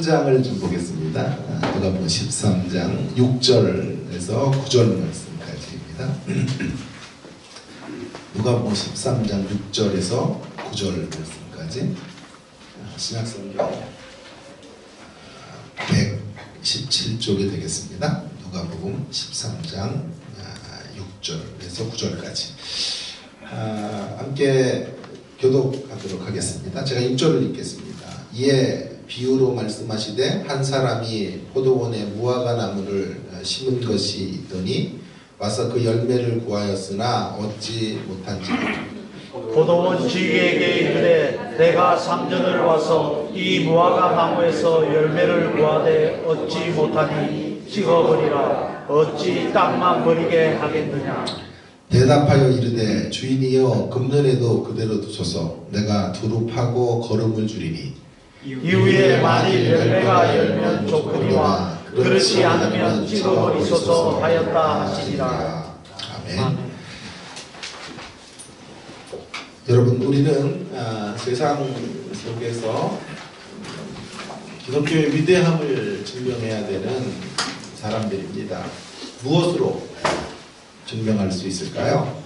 13장을 좀 보겠습니다. 누가복음 13장 6절에서 9절 말씀까지입니다. 누가복음 13장 6절에서 9절 말씀까지 신약성경 117쪽이 되겠습니다. 누가복음 13장 6절에서 9절까지 함께 교독하도록 하겠습니다. 제가 6절을 읽겠습니다. 이에 비유로 말씀하시되 한 사람이 포도원에 무화과 나무를 심은 것이 있더니 와서 그 열매를 구하였으나 얻지 못한지라. 포도원 주인에게 이르되 내가 3년을 와서 이 무화과 나무에서 열매를 구하되 얻지 못하니 찍어버리라. 어찌 땅만 버리게 하겠느냐. 대답하여 이르되 주인이여 금년에도 그대로 두소서. 내가 두루 파고 거름을 주리니 이후에 만일 열매가 열면 좋거니와 그렇지 않으면 찍어버리소서 하였다 하시니라. 아멘. 여러분, 우리는 세상 속에서 기독교의 위대함을 증명해야 되는 사람들입니다. 무엇으로 증명할 수 있을까요?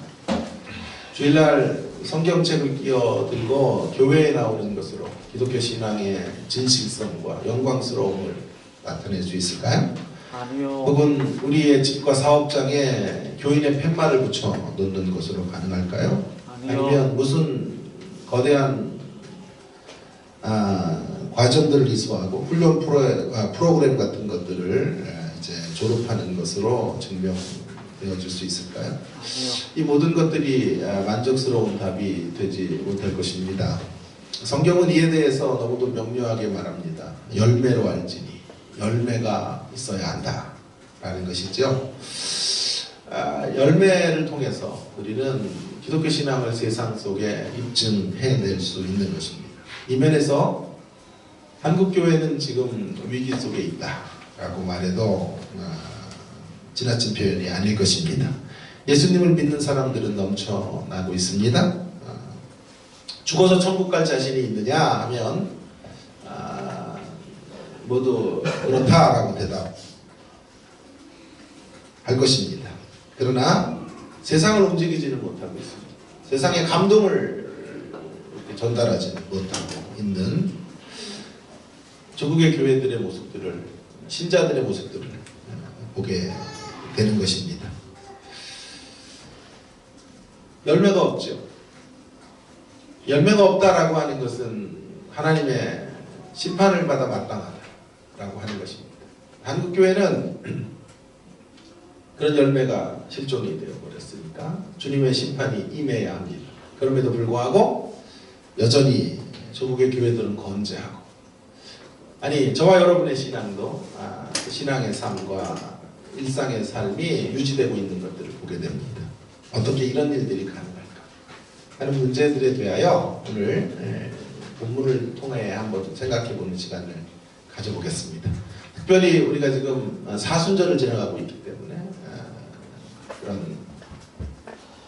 주일날 성경책을 끼어들고 교회에 나오는 것으로 기독교 신앙의 진실성과 영광스러움을 나타낼 수 있을까요? 아니요. 혹은 우리의 집과 사업장에 교인의 팻말을 붙여 놓는 것으로 가능할까요? 아니요. 아니면 무슨 거대한 과정들을 이수하고 훈련 프로그램 같은 것들을 이제 졸업하는 것으로 증명되어질 수 있을까요? 아니요. 이 모든 것들이 만족스러운 답이 되지 못할 것입니다. 성경은 이에 대해서 너무도 명료하게 말합니다. 열매로 알지니 열매가 있어야 한다 라는 것이죠. 열매를 통해서 우리는 기독교 신앙을 세상 속에 입증해낼 수 있는 것입니다. 이 면에서 한국교회는 지금 위기 속에 있다 라고 말해도 지나친 표현이 아닐 것입니다. 예수님을 믿는 사람들은 넘쳐나고 있습니다. 죽어서 천국 갈 자신이 있느냐 하면 모두 그렇다라고 대답할 것입니다. 그러나 세상을 움직이지는 못하고 있습니다. 세상에 감동을 전달하지 못하고 있는 조국의 교회들의 모습들을, 신자들의 모습들을 보게 되는 것입니다. 열매가 없죠. 열매가 없다라고 하는 것은 하나님의 심판을 받아 마땅하다라고 하는 것입니다. 한국교회는 그런 열매가 실종이 되어버렸으니까 주님의 심판이 임해야 합니다. 그럼에도 불구하고 여전히 조국의 교회들은 건재하고, 아니 저와 여러분의 신앙도 신앙의 삶과 일상의 삶이 유지되고 있는 것들을 보게 됩니다. 어떻게 이런 일들이 가능할까 하는 문제들에 대하여 오늘 본문을 통해 한번 생각해보는 시간을 가져보겠습니다. 특별히 우리가 지금 사순절을 지나가고 있기 때문에 그런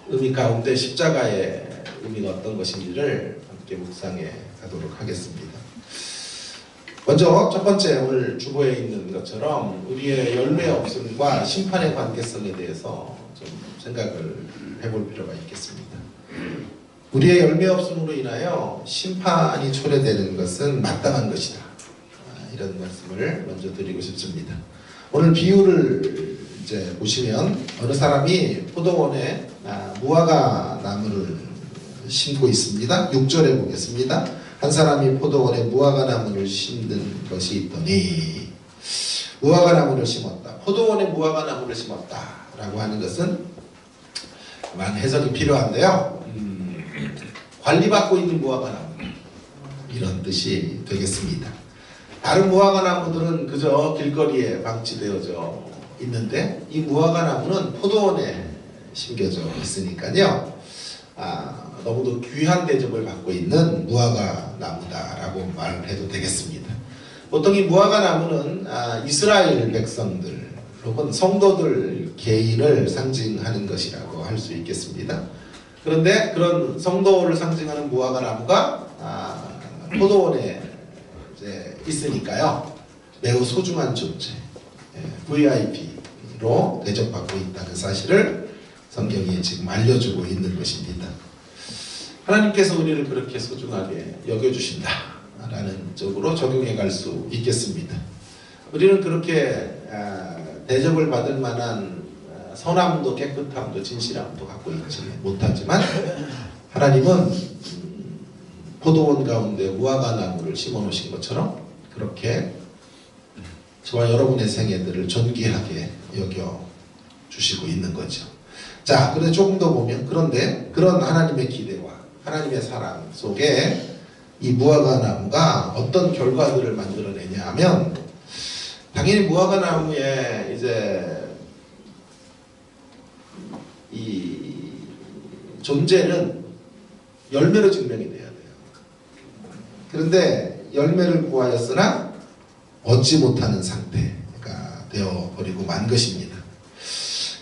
의미 가운데 십자가의 의미가 어떤 것인지를 함께 묵상해 가도록 하겠습니다. 먼저 첫 번째, 오늘 주보에 있는 것처럼 우리의 열매 없음과 심판의 관계성에 대해서 좀 생각을 해볼 필요가 있겠습니다. 우리의 열매 없음으로 인하여 심판이 초래되는 것은 마땅한 것이다. 이런 말씀을 먼저 드리고 싶습니다. 오늘 비유를 이제 보시면 어느 사람이 포도원에 무화과 나무를 심고 있습니다. 6절에 보겠습니다. 한 사람이 포도원에 무화과 나무를 심는 것이 있더니, 무화과 나무를 심었다, 포도원에 무화과 나무를 심었다 라고 하는 것은 많은 해석이 필요한데요. 관리받고 있는 무화과 나무, 이런 뜻이 되겠습니다. 다른 무화과 나무들은 그저 길거리에 방치되어져 있는데 이 무화과 나무는 포도원에 심겨져 있으니까요, 너무도 귀한 대접을 받고 있는 무화과 나무다라고 말해도 되겠습니다. 보통 이 무화과 나무는 이스라엘 백성들 혹은 성도들 개인을 상징하는 것이라고 할 수 있겠습니다. 그런데 그런 성도를 상징하는 무화과 나무가 포도원에 이제 있으니까요, 매우 소중한 존재, VIP로 대접받고 있다는 사실을 성경이 지금 알려주고 있는 것입니다. 하나님께서 우리를 그렇게 소중하게 여겨주신다라는 쪽으로 적용해 갈 수 있겠습니다. 우리는 그렇게 대접을 받을 만한 선함도 깨끗함도 진실함도 갖고 있지 못하지만 하나님은 포도원 가운데 무화과 나무를 심어 놓으신 것처럼 그렇게 저와 여러분의 생애들을 존귀하게 여겨 주시고 있는 거죠. 자, 그런데 조금 더 보면 그런데 그런 하나님의 기대와 하나님의 사랑 속에 이 무화과 나무가 어떤 결과들을 만들어내냐 하면 당연히 무화과 나무에 이제 이 존재는 열매로 증명이 돼야 돼요. 그런데 열매를 구하였으나 얻지 못하는 상태가 되어버리고 만 것입니다.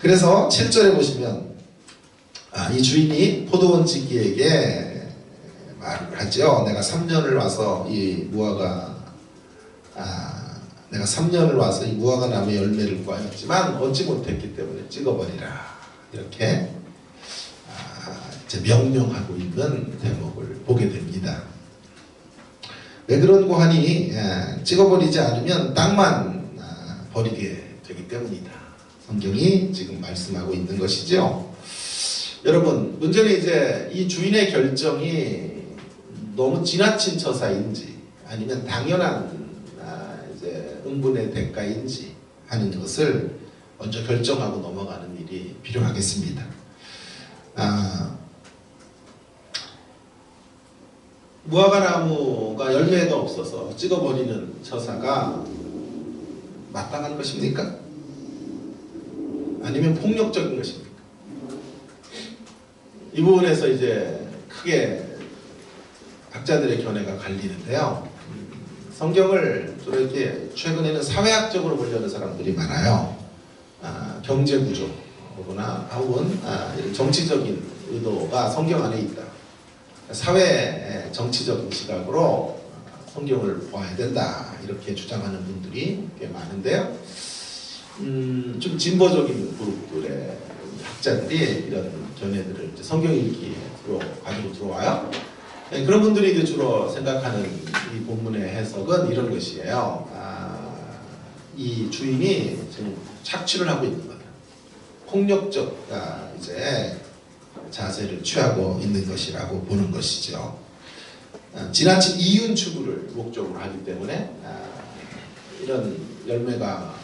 그래서 7절에 보시면 이 주인이 포도원 지기에게 말을 하죠. 내가 3년을 와서 이 무화과 나무의 열매를 구하였지만 얻지 못했기 때문에 찍어버리라. 이렇게 이제 명령하고 있는 대목을 보게 됩니다. 왜 그런고 하니 찍어버리지 않으면 땅만 버리게 되기 때문이다. 성경이 지금 말씀하고 있는 것이죠. 여러분, 문제는 이제 이 주인의 결정이 너무 지나친 처사인지 아니면 당연한 이제 응분의 대가인지 하는 것을 먼저 결정하고 넘어가는 일이 필요하겠습니다. 무화과 나무가 열매가 없어서 찍어버리는 처사가 마땅한 것입니까? 아니면 폭력적인 것입니까? 이 부분에서 이제 크게 학자들의 견해가 갈리는데요. 성경을 주로 이렇게 최근에는 사회학적으로 보려는 사람들이 많아요. 경제 구조나 혹은 정치적인 의도가 성경 안에 있다. 사회 정치적인 시각으로 성경을 보아야 된다. 이렇게 주장하는 분들이 꽤 많은데요. 좀 진보적인 그룹들의 학자들이 이런 견해들을 이제 성경 읽기에 가지고 들어와요. 그런 분들이 이제 주로 생각하는 이 본문의 해석은 이런 것이에요. 이 주인이 지금 착취를 하고 있는 거다. 폭력적 이제 자세를 취하고 있는 것이라고 보는 것이죠. 지나친 이윤 추구를 목적으로 하기 때문에 이런 열매가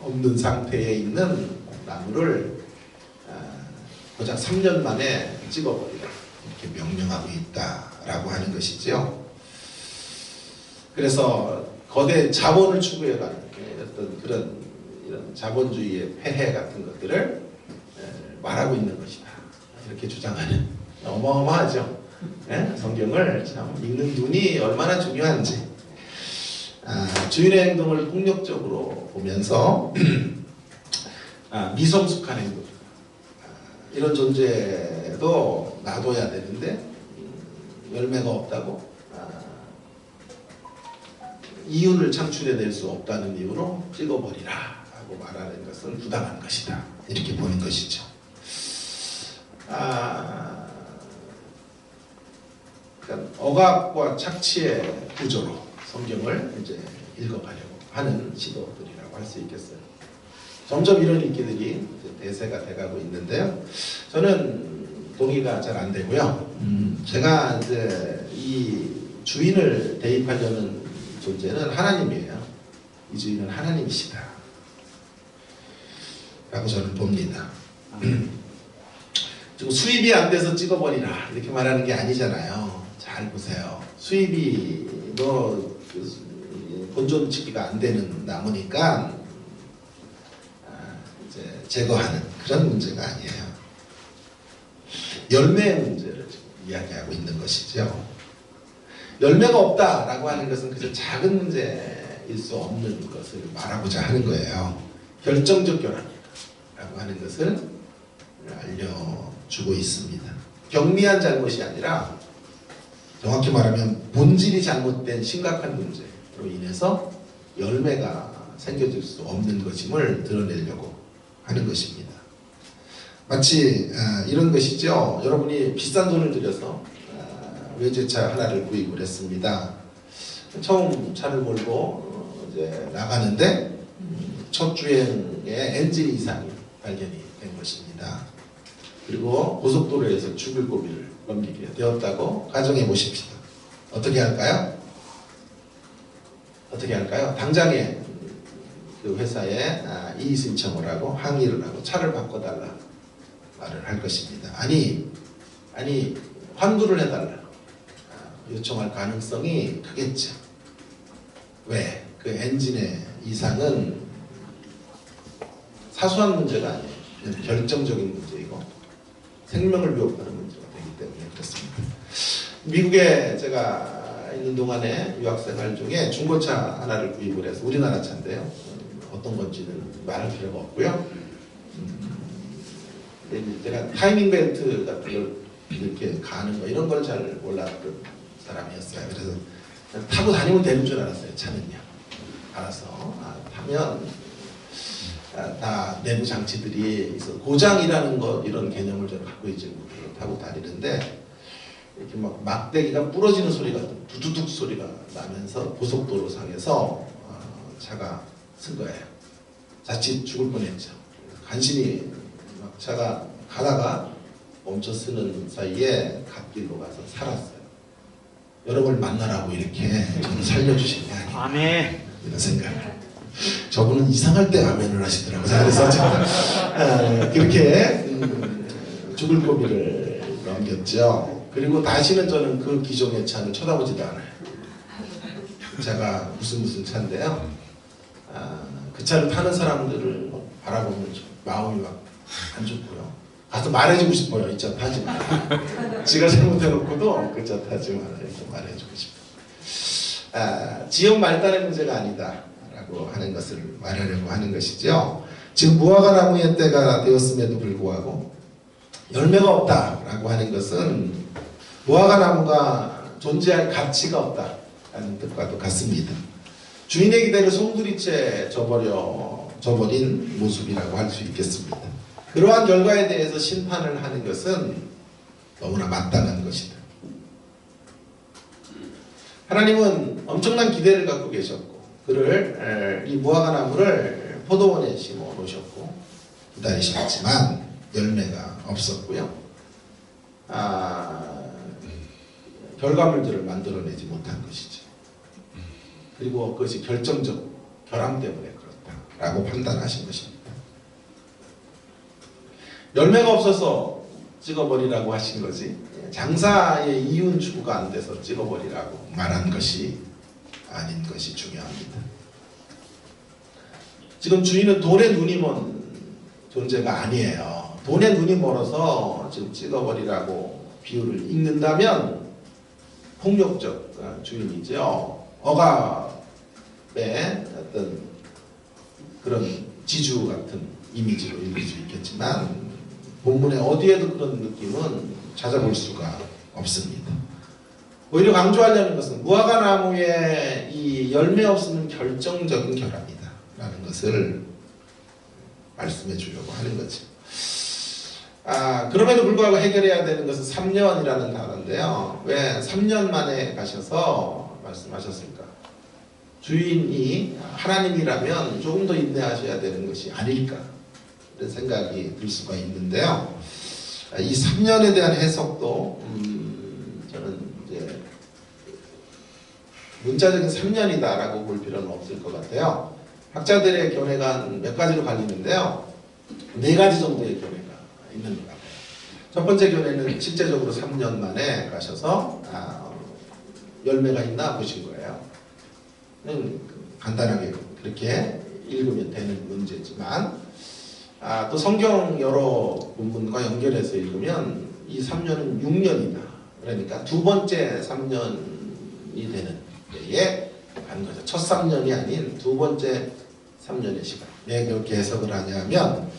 없는 상태에 있는 나무를 고작 3년 만에 찍어버리라 이렇게 명령하고 있다라고 하는 것이죠. 그래서 거대 자본을 추구해가는 어떤 그런 이런 자본주의의 폐해 같은 것들을 말하고 있는 것이다. 이렇게 주장하는 어마어마하죠. 성경을 참 읽는 눈이 얼마나 중요한지. 주인의 행동을 폭력적으로 보면서 미성숙한 행동 이런 존재도 놔둬야 되는데 열매가 없다고 이윤을 창출해낼 수 없다는 이유로 찍어버리라 하고 말하는 것은 부당한 것이다. 이렇게 보는 것이죠. 그러니까 억압과 착취의 구조로 성경을 이제 읽어가려고 하는 시도들이라고 할 수 있겠어요. 점점 이런 인기들이 대세가 돼가고 있는데요. 저는 동의가 잘 안 되고요. 제가 이제 이 주인을 대입하려는 존재는 하나님이에요. 이 주인은 하나님이시다. 라고 저는 봅니다. 지금 수입이 안 돼서 찍어버리라 이렇게 말하는 게 아니잖아요. 잘 보세요. 수입이 본존치기가 안 되는 나무니까 이제 제거하는 그런 문제가 아니에요. 열매의 문제를 지금 이야기하고 있는 것이죠. 열매가 없다라고 하는 것은 그저 작은 문제일 수 없는 것을 말하고자 하는 거예요. 결정적 결함이다라고 하는 것을 알려주고 있습니다. 경미한 잘못이 아니라 정확히 말하면 본질이 잘못된 심각한 문제로 인해서 열매가 생겨질 수 없는 것임을 드러내려고 하는 것입니다. 마치 이런 것이죠. 여러분이 비싼 돈을 들여서 외제차 하나를 구입을 했습니다. 처음 차를 몰고 이제 나가는데 첫 주행에 엔진 이상이 발견이 된 것입니다. 그리고 고속도로에서 죽을 고비를 넘기게 되었다고 가정해 보십시다. 어떻게 할까요? 어떻게 할까요? 당장에 그 회사에 이의 신청을 하고 항의를 하고 차를 바꿔달라 말을 할 것입니다. 아니 환불을 해달라 요청할 가능성이 크겠죠. 왜? 그 엔진의 이상은 사소한 문제가 아니에요. 결정적인 문제이고 생명을 위협하는 문제가 되기 때문에 그렇습니다. 미국에 제가 있는 동안에 유학생활 중에 중고차 하나를 구입을 해서 우리나라 차인데요. 어떤 건지는 말할 필요가 없고요. 제가 타이밍 벨트 같은 걸 이렇게 가는 거 이런 걸 잘 몰랐던 사람이었어요. 그래서 타고 다니면 되는 줄 알았어요. 차는요. 알아서 타면 다 내부 장치들이 있어 고장이라는 것 이런 개념을 좀 갖고 있지 못해서 타고 다니는데 이렇게 막 막대기가 부러지는 소리가 두두둑 소리가 나면서 고속도로 상에서 차가 쓴 거예요. 자칫 죽을 뻔했죠. 간신히 막 차가 가다가 멈춰 쓰는 사이에 갓길로 가서 살았어요. 여러분을 만나라고 이렇게 저를 살려주신 게 아니에요. 아멘. 이런 생각을. 저분은 이상할 때 아멘을 하시더라고요. 그래서 제가 그렇게 죽을 고비를 넘겼죠. 그리고 다시는 저는 그 기종의 차를 쳐다보지도 않아요. 제가 무슨 차인데요. 그 차를 타는 사람들을 바라보면 마음이 막 안 좋고요. 가서 말해주고 싶어요. 이 차 타지 마. 지가 잘못해놓고도 그 차 타지 마라 이렇게 말해주고 싶어요. 지역 말단의 문제가 아니다 라고 하는 것을 말하려고 하는 것이죠. 지금 무화과 나무의 때가 되었음에도 불구하고 열매가 없다라고 하는 것은 무화과 나무가 존재할 가치가 없다라는 뜻과도 같습니다. 주인의 기대를 송두리째 저버린 모습이라고 할 수 있겠습니다. 그러한 결과에 대해서 심판을 하는 것은 너무나 마땅한 것이다. 하나님은 엄청난 기대를 갖고 계셨고 그를 이 무화과 나무를 포도원에 심어 놓으셨고 기다리셨지만 열매가 없었고요. 결과물들을 만들어내지 못한 것이죠. 그리고 그것이 결정적 결함 때문에 그렇다라고 판단하신 것입니다. 열매가 없어서 찍어버리라고 하신 거지 장사의 이윤 추구가 안 돼서 찍어버리라고 말한 것이 아닌 것이 중요합니다. 지금 주인은 돈에 눈이 먼 존재가 아니에요. 돈에 눈이 멀어서 지금 찍어버리라고 비유를 읽는다면 폭력적 주인이죠. 억압의 어떤 그런 지주 같은 이미지로 읽을 수 있겠지만 본문에 어디에도 그런 느낌은 찾아볼 수가 없습니다. 오히려 강조하려는 것은 무화과 나무의 이 열매 없음은 결정적인 결함이다 라는 것을 말씀해 주려고 하는 거죠. 그럼에도 불구하고 해결해야 되는 것은 3년이라는 단어인데요. 왜 3년 만에 가셔서 말씀하셨을까? 주인이 하나님이라면 조금 더 인내하셔야 되는 것이 아닐까? 이런 생각이 들 수가 있는데요. 이 3년에 대한 해석도 저는 이제 문자적인 3년이다라고 볼 필요는 없을 것 같아요. 학자들의 견해가 몇 가지로 갈리는데요. 4가지 정도의 견해가 있는 것 같아요. 첫 번째 견해는 실제적으로 3년 만에 가셔서 열매가 있나 보신 거예요. 간단하게 그렇게 읽으면 되는 문제지만 또 성경 여러 본문과 연결해서 읽으면 이 3년은 6년이다. 그러니까 두 번째 3년이 되는 때에 간 거죠. 첫 3년이 아닌 두 번째 3년의 시간. 왜 그렇게 해석을 하냐면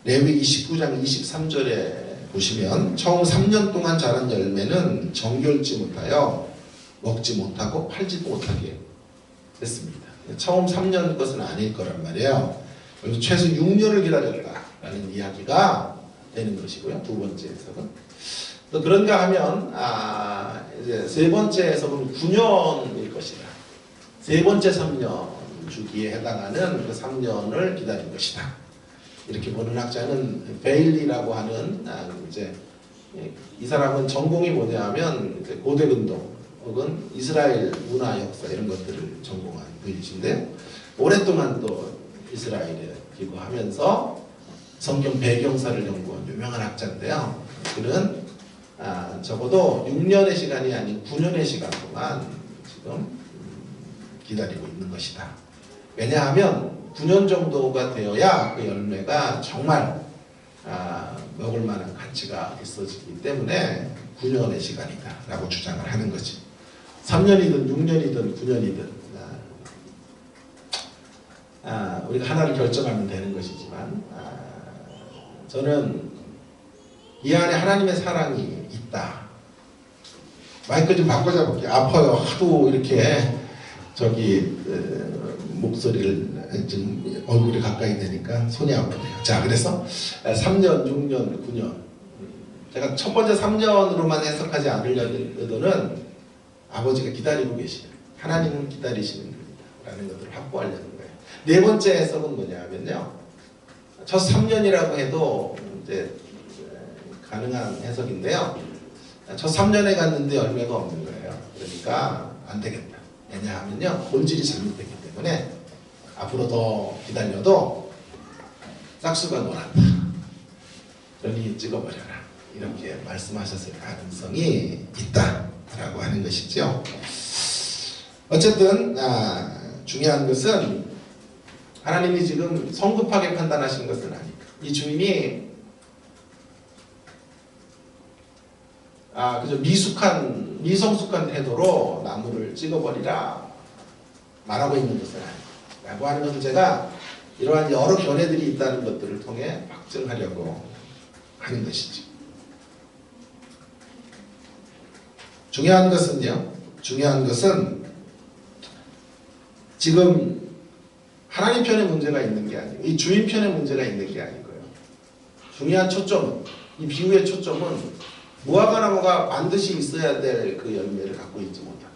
레위기 19장 23절에 보시면 처음 3년 동안 자란 열매는 정결지 못하여 먹지 못하고 팔지도 못하게 됐습니다. 처음 3년 것은 아닐 거란 말이에요. 그래서 최소 6년을 기다렸다라는 이야기가 되는 것이고요. 두 번째 해석은. 또 그런가 하면 이제 세 번째 해석은 9년일 것이다. 세 번째 3년 주기에 해당하는 그 3년을 기다린 것이다. 이렇게 보는 학자는 베일리라고 하는 이제 이 사람은 전공이 뭐냐면 이제 고대 근동 혹은 이스라엘 문화 역사 이런 것들을 전공한 분이신데 오랫동안 또 이스라엘에 기거하면서 성경 배경사를 연구한 유명한 학자인데요. 그는 적어도 6년의 시간이 아닌 9년의 시간 동안 지금 기다리고 있는 것이다. 왜냐하면 9년 정도가 되어야 그 열매가 정말 먹을 만한 가치가 있어지기 때문에 9년의 시간이다 라고 주장을 하는 거지. 3년이든 6년이든 9년이든 우리가 하나를 결정하면 되는 것이지만 저는 이 안에 하나님의 사랑이 있다. 마이크 좀 바꿔잡을게요. 아파요. 하도 이렇게 목소리를 좀 얼굴에 가까이 대니까 손이 아프네요. 자, 그래서 3년, 6년, 9년. 제가 첫 번째 3년으로만 해석하지 않으려는 아버지가 기다리고 계시는, 하나님은 기다리시는 분이다 라는 것들을 확보하려는 거예요. 네 번째 해석은 뭐냐면요, 첫 3년이라고 해도 이제 가능한 해석인데요, 첫 3년에 갔는데 열매가 없는 거예요. 그러니까 안 되겠다. 왜냐하면요, 본질이 잘못됐기 때문에 앞으로 더 기다려도 싹수가 놀았다. 그러니 찍어버려라. 이렇게 말씀하셨을 가능성이 있다라고 하는 것이죠. 어쨌든 중요한 것은 하나님이 지금 성급하게 판단하신 것은 아니고 이 주인이 그저 미성숙한 태도로 나무를 찍어버리라 말하고 있는 것은 아니고 라고 하는 것을 제가 이러한 여러 견해들이 있다는 것들을 통해 확증하려고 하는 것이죠. 중요한 것은 지금 하나님 편에 문제가 있는 게 아니고 이 주인 편에 문제가 있는 게 아니고요. 중요한 초점은, 이 비유의 초점은 무화과 나무가 반드시 있어야 될 그 열매를 갖고 있지 못하다.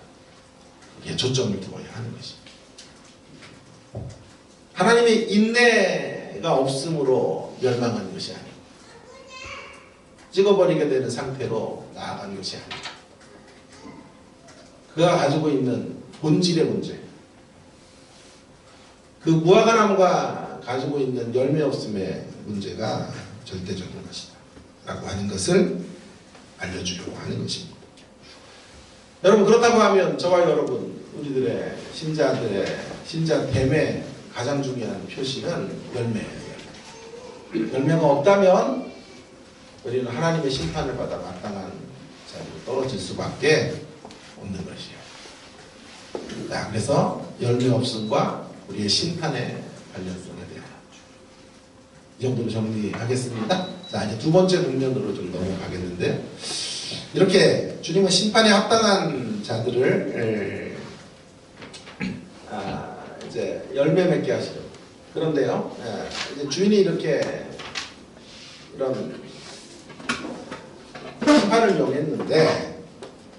이게 초점을 두어야 하는 것입니다. 하나님의 인내가 없음으로 멸망한 것이 아니고 찍어버리게 되는 상태로 나아간 것이 아니고 그가 가지고 있는 본질의 문제, 그 무화과 나무가 가지고 있는 열매 없음의 문제가 절대적인 것이다 라고 하는 것을 알려주려고 하는 것입니다. 여러분, 그렇다고 하면 저와 여러분, 우리들의 신자됨의 가장 중요한 표시는 열매예요. 열매가 없다면 우리는 하나님의 심판을 받아 마땅한 자리로 떨어질 수밖에 없는 것이에요. 그래서 열매 없음과 우리의 심판의 관련성에 대한 이 정도로 정리하겠습니다. 자, 이제 두 번째 국면으로 좀 넘어가겠는데, 이렇게 주님은 심판에 합당한 자들을 이제 열매 맺게 하시죠. 그런데요, 이제 주인이 이렇게 이런 심판을 명했는데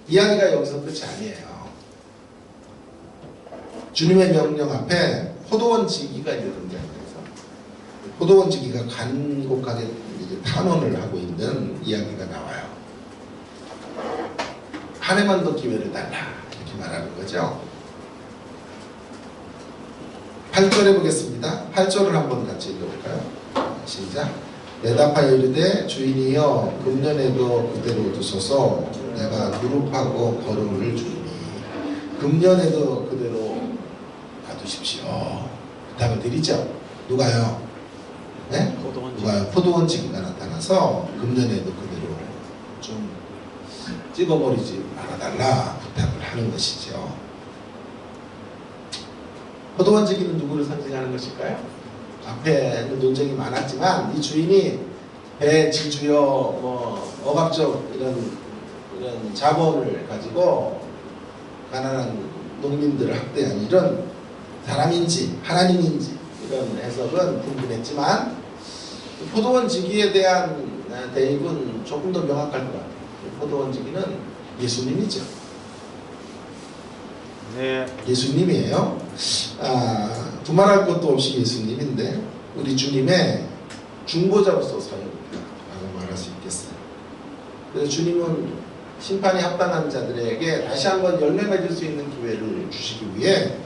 이야기가 여기서 끝이 아니에요. 주님의 명령 앞에 포도원 지기가 있는데, 포도원 지기가 간곡하게 이제 탄원을 하고 있는 이야기가 나와요. 한 해만 더 기회를 달라 이렇게 말하는 거죠. 8절 해보겠습니다. 8절을 한번 같이 읽어볼까요? 시작. 대답하여 이르되 주인이여 금년에도 그대로 두소서 내가 누룩하고 거름을 주니 금년에도 그대로 놔두십시오. 부탁을 드리죠. 누가요? 네? 누가요? 포도원 지기가 나타나서 금년에도 그대로 좀 찍어버리지 말아달라 부탁을 하는 것이죠. 포도원 지기는 누구를 상징하는 것일까요? 앞에는 논쟁이 많았지만 이 주인이 배 지주여 억압적 이런 자본을 가지고 가난한 농민들을 학대한 이런 사람인지 하나님인지 이런 해석은 분분했지만 포도원 지기에 대한 대입은 조금 더 명확할 것 같아요. 포도원 지기는 예수님이죠. 네. 예수님이에요. 두말할 것도 없이 예수님인데 우리 주님의 중보자로서 사역이라고 말할 수 있겠어요. 그래서 주님은 심판이 합당한 자들에게 다시 한번 열매 맺을 수 있는 기회를 주시기 위해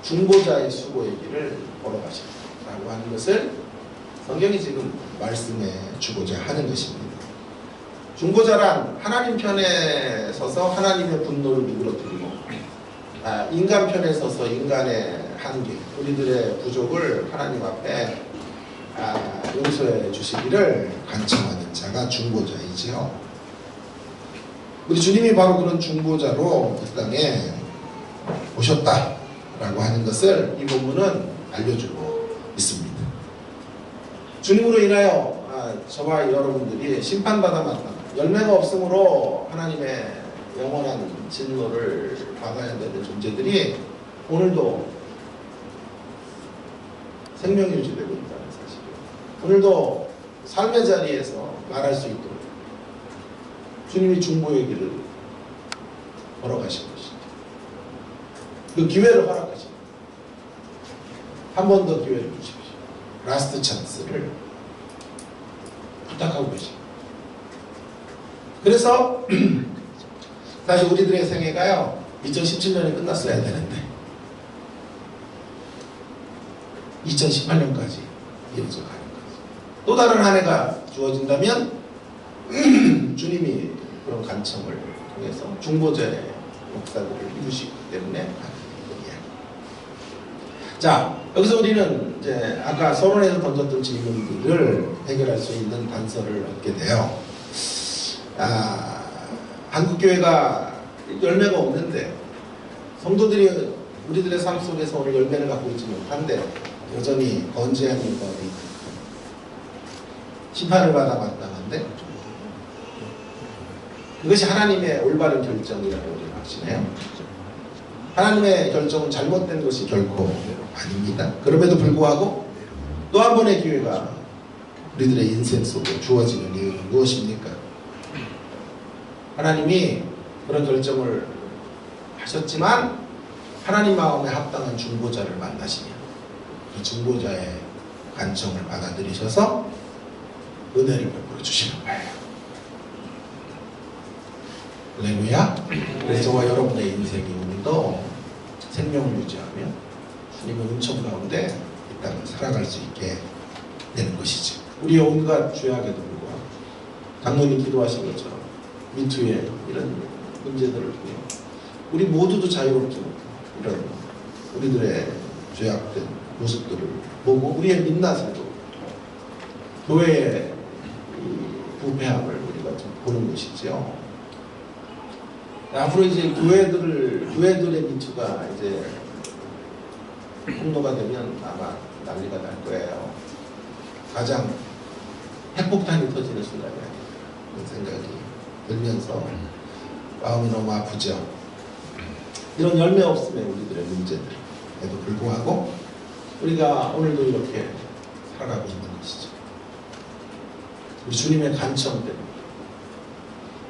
중보자의 수고의 길을 걸어가셨다고 하는 것을 성경이 지금 말씀해 주고자 하는 것입니다. 중보자란 하나님 편에 서서 하나님의 분노를 누그러뜨리고 인간 편에 서서 인간의 한계, 우리들의 부족을 하나님 앞에 용서해 주시기를 간청하는 자가 중보자이지요. 우리 주님이 바로 그런 중보자로 이 땅에 오셨다라고 하는 것을 이 본문은 알려주고 있습니다. 주님으로 인하여 저와 여러분들이 심판받아 마땅 열매가 없으므로 하나님의 영원한 진노를 받아야 되는 존재들이 오늘도 생명 유지되고 있다는 사실이에요. 오늘도 삶의 자리에서 말할 수 있도록 주님이 중보의 길을 걸어가신 것이죠. 그 기회를 허락하십니다. 한 번 더 기회를 주십시오. 라스트 찬스를 부탁하고 계십니다. 그래서 사실 우리들의 생애가요 2017년이 끝났어야 되는데 2018년까지 이어져 가는 거죠. 또 다른 한 해가 주어진다면 주님이 그런 간청을 통해서 중보자의 역사들을 이루시기 때문에 하는 일이야. 자, 여기서 우리는 이제 아까 서론에서 던졌던 질문들을 해결할 수 있는 단서를 얻게 돼요. 한국교회가 열매가 없는데 성도들이 우리들의 삶 속에서 오늘 열매를 갖고 있지 못한데 여전히 건재한 일과 심판을 받아 마땅한데 그것이 하나님의 올바른 결정이라고 우리는 확신해요. 하나님의 결정은 잘못된 것이 결코 아닙니다. 그럼에도 불구하고 또 한 번의 기회가 우리들의 인생 속에 주어지는 이유는 무엇입니까? 하나님이 그런 결정을 하셨지만 하나님 마음에 합당한 중보자를 만나시면 이 중보자의 간청을 받아들이셔서 은혜를 베풀어 주시는 거예요. 할렐루야. 그래서 저와 여러분의 인생이 오늘도 생명을 유지하며 주님의 은총 가운데 이 땅을 살아갈 수 있게 되는 것이죠. 우리의 온갖 죄악에도 불구하고 장로님 기도하신 것처럼 미투의 이런 문제들을 통해 우리 모두도 자유롭지 못한 이런 우리들의 죄악된 모습들을 보고 우리의 민낯에도 교회의 부패함을 우리가 좀 보는 것이지요. 앞으로 이제 교회들의 미투가 이제 폭로가 되면 아마 난리가 날 거예요. 가장 핵폭탄이 터지는 순간이 아닐까 그런 생각이 들면서 마음이 너무 아프죠. 이런 열매 없음의 우리들의 문제들에도 불구하고 우리가 오늘도 이렇게 살아가고 있는 것이죠. 우리 주님의 간청 때문에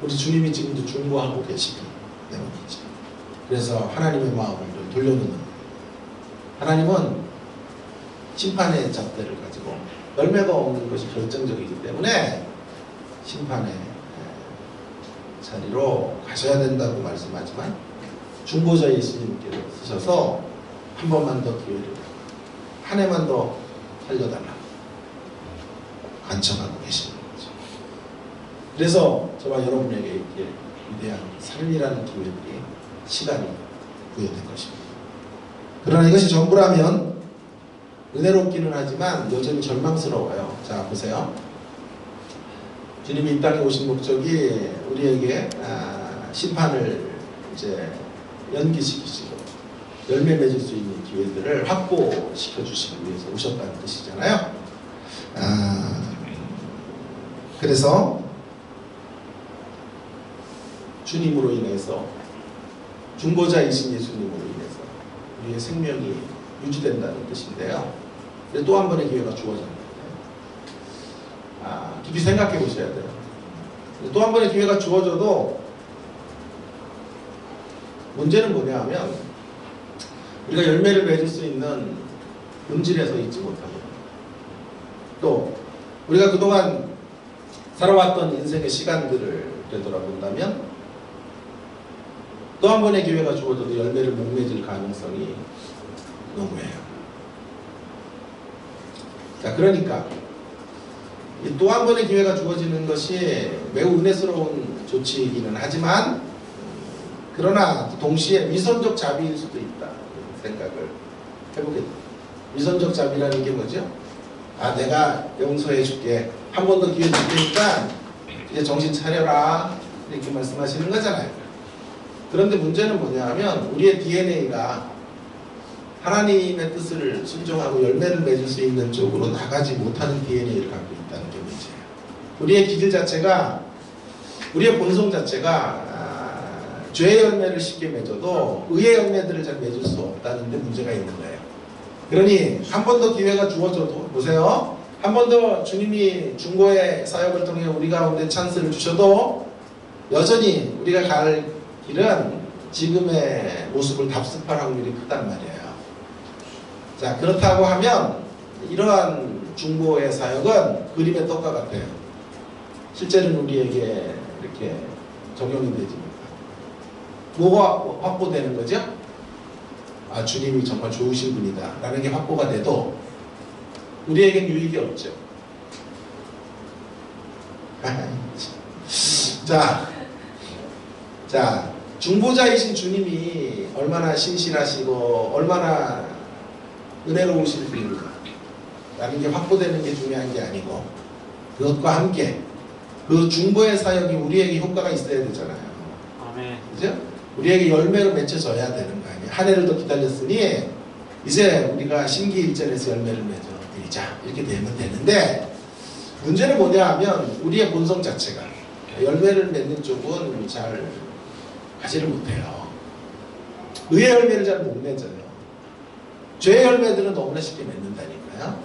우리 주님이 지금도 중보하고 계시기 때문이죠. 그래서 하나님의 마음을 돌려놓는 거예요. 하나님은 심판의 잣대를 가지고 열매가 없는 것이 결정적이기 때문에 심판의 자리로 가셔야 된다고 말씀하지만 중보자 예수님께서 쓰셔서 한 번만 더 기회를 한 해만 더 살려달라고 간청하고 계시는 거죠. 그래서 저와 여러분에게 이렇게 위대한 삶이라는 기회들이 시간이 부여된 것입니다. 그러나 이것이 전부라면 은혜롭기는 하지만 여전히 절망스러워요. 자, 보세요. 주님이 이 땅에 오신 목적이 우리에게 심판을 이제 연기시키시고 열매 맺을 수 있는 기회들을 확보시켜 주시기 위해서 오셨다는 뜻이잖아요. 그래서 주님으로 인해서 중보자이신 예수님으로 인해서 우리의 생명이 유지된다는 뜻인데요. 또 한 번의 기회가 주어졌는데 깊이 생각해 보셔야 돼요. 또 한 번의 기회가 주어져도 문제는 뭐냐 하면 우리가 열매를 맺을 수 있는 본질에 서 있지 못합니다. 또 우리가 그동안 살아왔던 인생의 시간들을 되돌아본다면 또 한 번의 기회가 주어져도 열매를 못 맺을 가능성이 너무해요. 자, 그러니까 또 한 번의 기회가 주어지는 것이 매우 은혜스러운 조치이기는 하지만 그러나 동시에 위선적 자비일 수도 있다 생각을 해보게 됩니다. 위선적 자비라는 게 뭐죠? 내가 용서해 줄게, 한 번 더 기회 줄 테니까 이제 정신 차려라, 이렇게 말씀하시는 거잖아요. 그런데 문제는 뭐냐 하면 우리의 DNA가 하나님의 뜻을 순종하고 열매를 맺을 수 있는 쪽으로 나가지 못하는 DNA를 갖고 있다는 게 문제예요. 우리의 기질 자체가, 우리의 본성 자체가 죄의 열매를 쉽게 맺어도 의의 열매들을 잘 맺을 수 없다는 데 문제가 있는 거예요. 그러니 한 번 더 기회가 주어져도, 보세요, 한 번 더 주님이 중보의 사역을 통해 우리 가운데 찬스를 주셔도 여전히 우리가 갈 길은 지금의 모습을 답습할 확률이 크단 말이에요. 자, 그렇다고 하면 이러한 중보의 사역은 그림의 떡과 같아요. 실제는 우리에게 이렇게 적용이 되지 못해요. 뭐가 확보되는 거죠? 주님이 정말 좋으신 분이다 라는 게 확보가 돼도 우리에겐 유익이 없죠. 자, 중보자이신 주님이 얼마나 신실하시고 얼마나 은혜로우신 분인가 라는 게 확보되는 게 중요한 게 아니고, 그것과 함께 그 중보의 사역이 우리에게 효과가 있어야 되잖아요. 아멘. 그죠? 우리에게 열매로 맺혀져야 되는 거 아니에요. 한 해를 더 기다렸으니 이제 우리가 심기일전에서 열매를 맺어드리자, 이렇게 되면 되는데, 문제는 뭐냐 하면 우리의 본성 자체가 열매를 맺는 쪽은 잘 가지를 못해요. 의의 열매를 잘 못 맺어요. 죄의 열매들은 너무나 쉽게 맺는다니까요.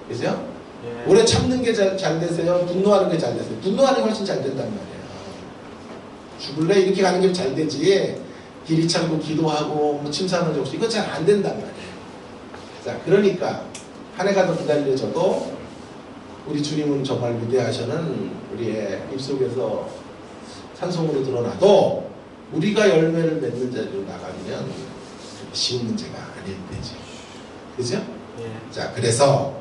그죠? 예. 오래 참는 게 잘 되세요? 분노하는 게 잘 되세요? 분노하는 게 훨씬 잘 된단 말이에요. 죽을래? 이렇게 가는 게 잘 되지, 길이 참고 기도하고 침상을 적시, 이거 잘 안 된단 말이에요. 자, 그러니까 한 해가 더 기다려져도 우리 주님은 정말 위대하셔는 우리의 입속에서 찬송으로 드러나도 우리가 열매를 맺는 자리로 나가면 쉬운 문제가 아닐 테지. 그죠? 예. 자, 그래서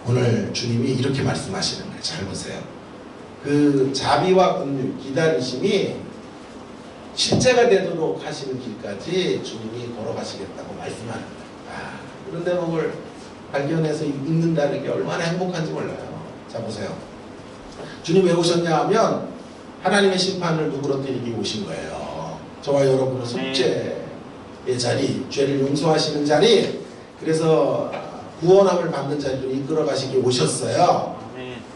오늘 주님이 이렇게 말씀하시는 거예요. 잘 보세요. 그 자비와 긍휼, 기다리심이 실제가 되도록 하시는 길까지 주님이 걸어가시겠다고 말씀하는 거예요. 그런 대목을 발견해서 읽는다는 게 얼마나 행복한지 몰라요. 자, 보세요. 주님 왜 오셨냐 하면 하나님의 심판을 누그러뜨리기 오신 거예요. 저와 여러분은 속죄의 자리, 죄를 용서하시는 자리, 그래서 구원함을 받는 자리로 이끌어 가시기 오셨어요.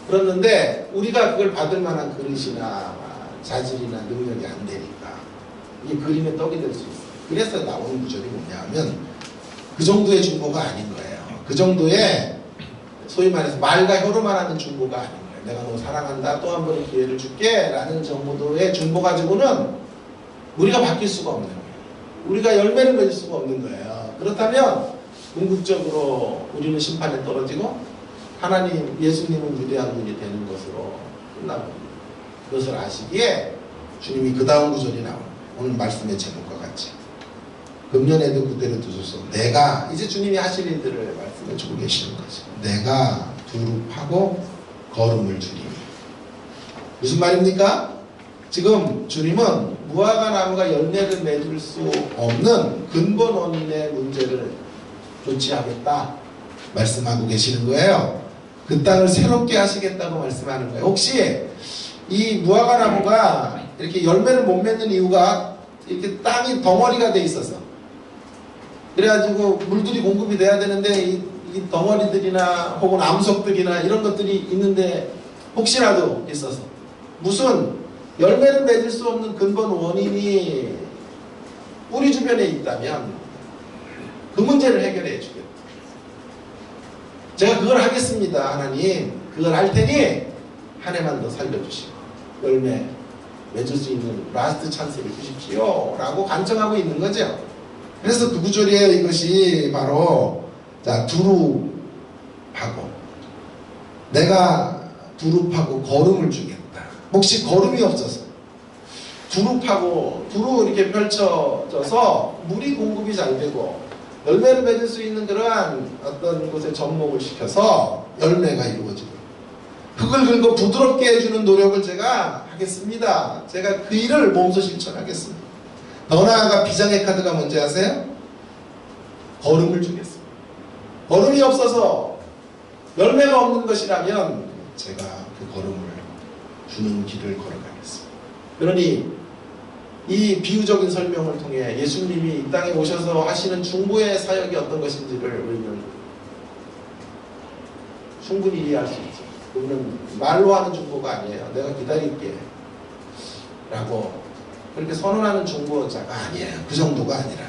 그랬는데 우리가 그걸 받을 만한 그릇이나 자질이나 능력이 안 되니까 이게 그림의 떡이 될 수 있어요. 그래서 나오는 구절이 뭐냐 하면 그 정도의 중보가 아닌 거예요. 그 정도의 소위 말해서 말과 혀로만 하는 중보가 아닌 거예요. 내가 너 사랑한다, 또 한 번의 기회를 줄게 라는 정도의 중보 가지고는 우리가 바뀔 수가 없는 거예요. 우리가 열매를 맺을 수가 없는 거예요. 그렇다면 궁극적으로 우리는 심판에 떨어지고 하나님, 예수님은 위대한 분이 되는 것으로 끝납니다. 그것을 아시기에 주님이 그 다음 구절이 나옵니다. 오늘 말씀의 제목과 같이 금년에도 그대로 두소서. 내가, 이제 주님이 하실 일들을 말씀해 주고 계시는 거죠. 내가 두릅하고 거름을 주리니. 무슨 말입니까? 지금 주님은 무화과 나무가 열매를 맺을 수 없는 근본 원인의 문제를 조치하겠다 말씀하고 계시는 거예요. 그 땅을 새롭게 하시겠다고 말씀하는 거예요. 혹시 이 무화과 나무가 이렇게 열매를 못 맺는 이유가 이렇게 땅이 덩어리가 돼 있어서, 그래가지고 물들이 공급이 돼야 되는데 이 덩어리들이나 혹은 암석들이나 이런 것들이 있는데 혹시라도 있어서 무슨 열매를 맺을 수 없는 근본 원인이 뿌리 주변에 있다면 그 문제를 해결해 주겠다. 제가 그걸 하겠습니다. 하나님 그걸 할 테니 한 해만 더 살려주시고 열매 맺을 수 있는 라스트 찬스를 주십시오 라고 간청하고 있는 거죠. 그래서 그 구절이에요. 이것이 바로 자 두루 파고 내가 두루 파고 거름을 주겠다. 혹시 거름이 없어서 두루 파고 두루 이렇게 펼쳐져서 물이 공급이 잘 되고 열매를 맺을 수 있는 그러한 어떤 곳에 접목을 시켜서 열매가 이루어지고 흙을 긁고 부드럽게 해주는 노력을 제가 하겠습니다. 제가 그 일을 몸소 실천하겠습니다. 더 나아가 비장의 카드가 뭔지 아세요? 거름을 주겠습니다. 거름이 없어서 열매가 없는 것이라면 제가 그 거름을 주는 길을 걸어가겠습니다. 그러니 이 비유적인 설명을 통해 예수님이 이 땅에 오셔서 하시는 중보의 사역이 어떤 것인지를 우리는 충분히 이해할 수 있죠. 우리는 말로 하는 중보가 아니에요. 내가 기다릴게 라고 그렇게 선언하는 중보자가 아니에요. 그 정도가 아니라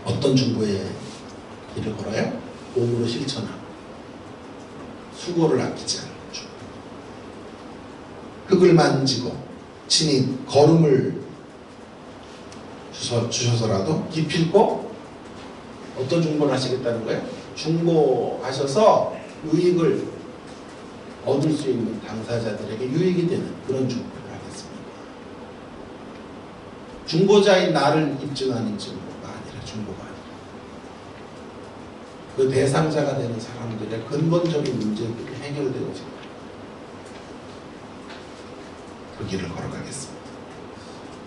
어떤 중보의 길을 걸어요? 몸으로 실천하고 수고를 아끼지 않는 중보. 흙을 만지고 친히 걸음을 주셔서라도 기필코 어떤 중보를 하시겠다는 거예요? 중보하셔서 유익을 얻을 수 있는 당사자들에게 유익이 되는 그런 중보를 하겠습니다. 중보자인 나를 입증하는 중보가 아니라 중보가 아니라 그 대상자가 되는 사람들의 근본적인 문제들이 해결되고자 그 길을 걸어가겠습니다.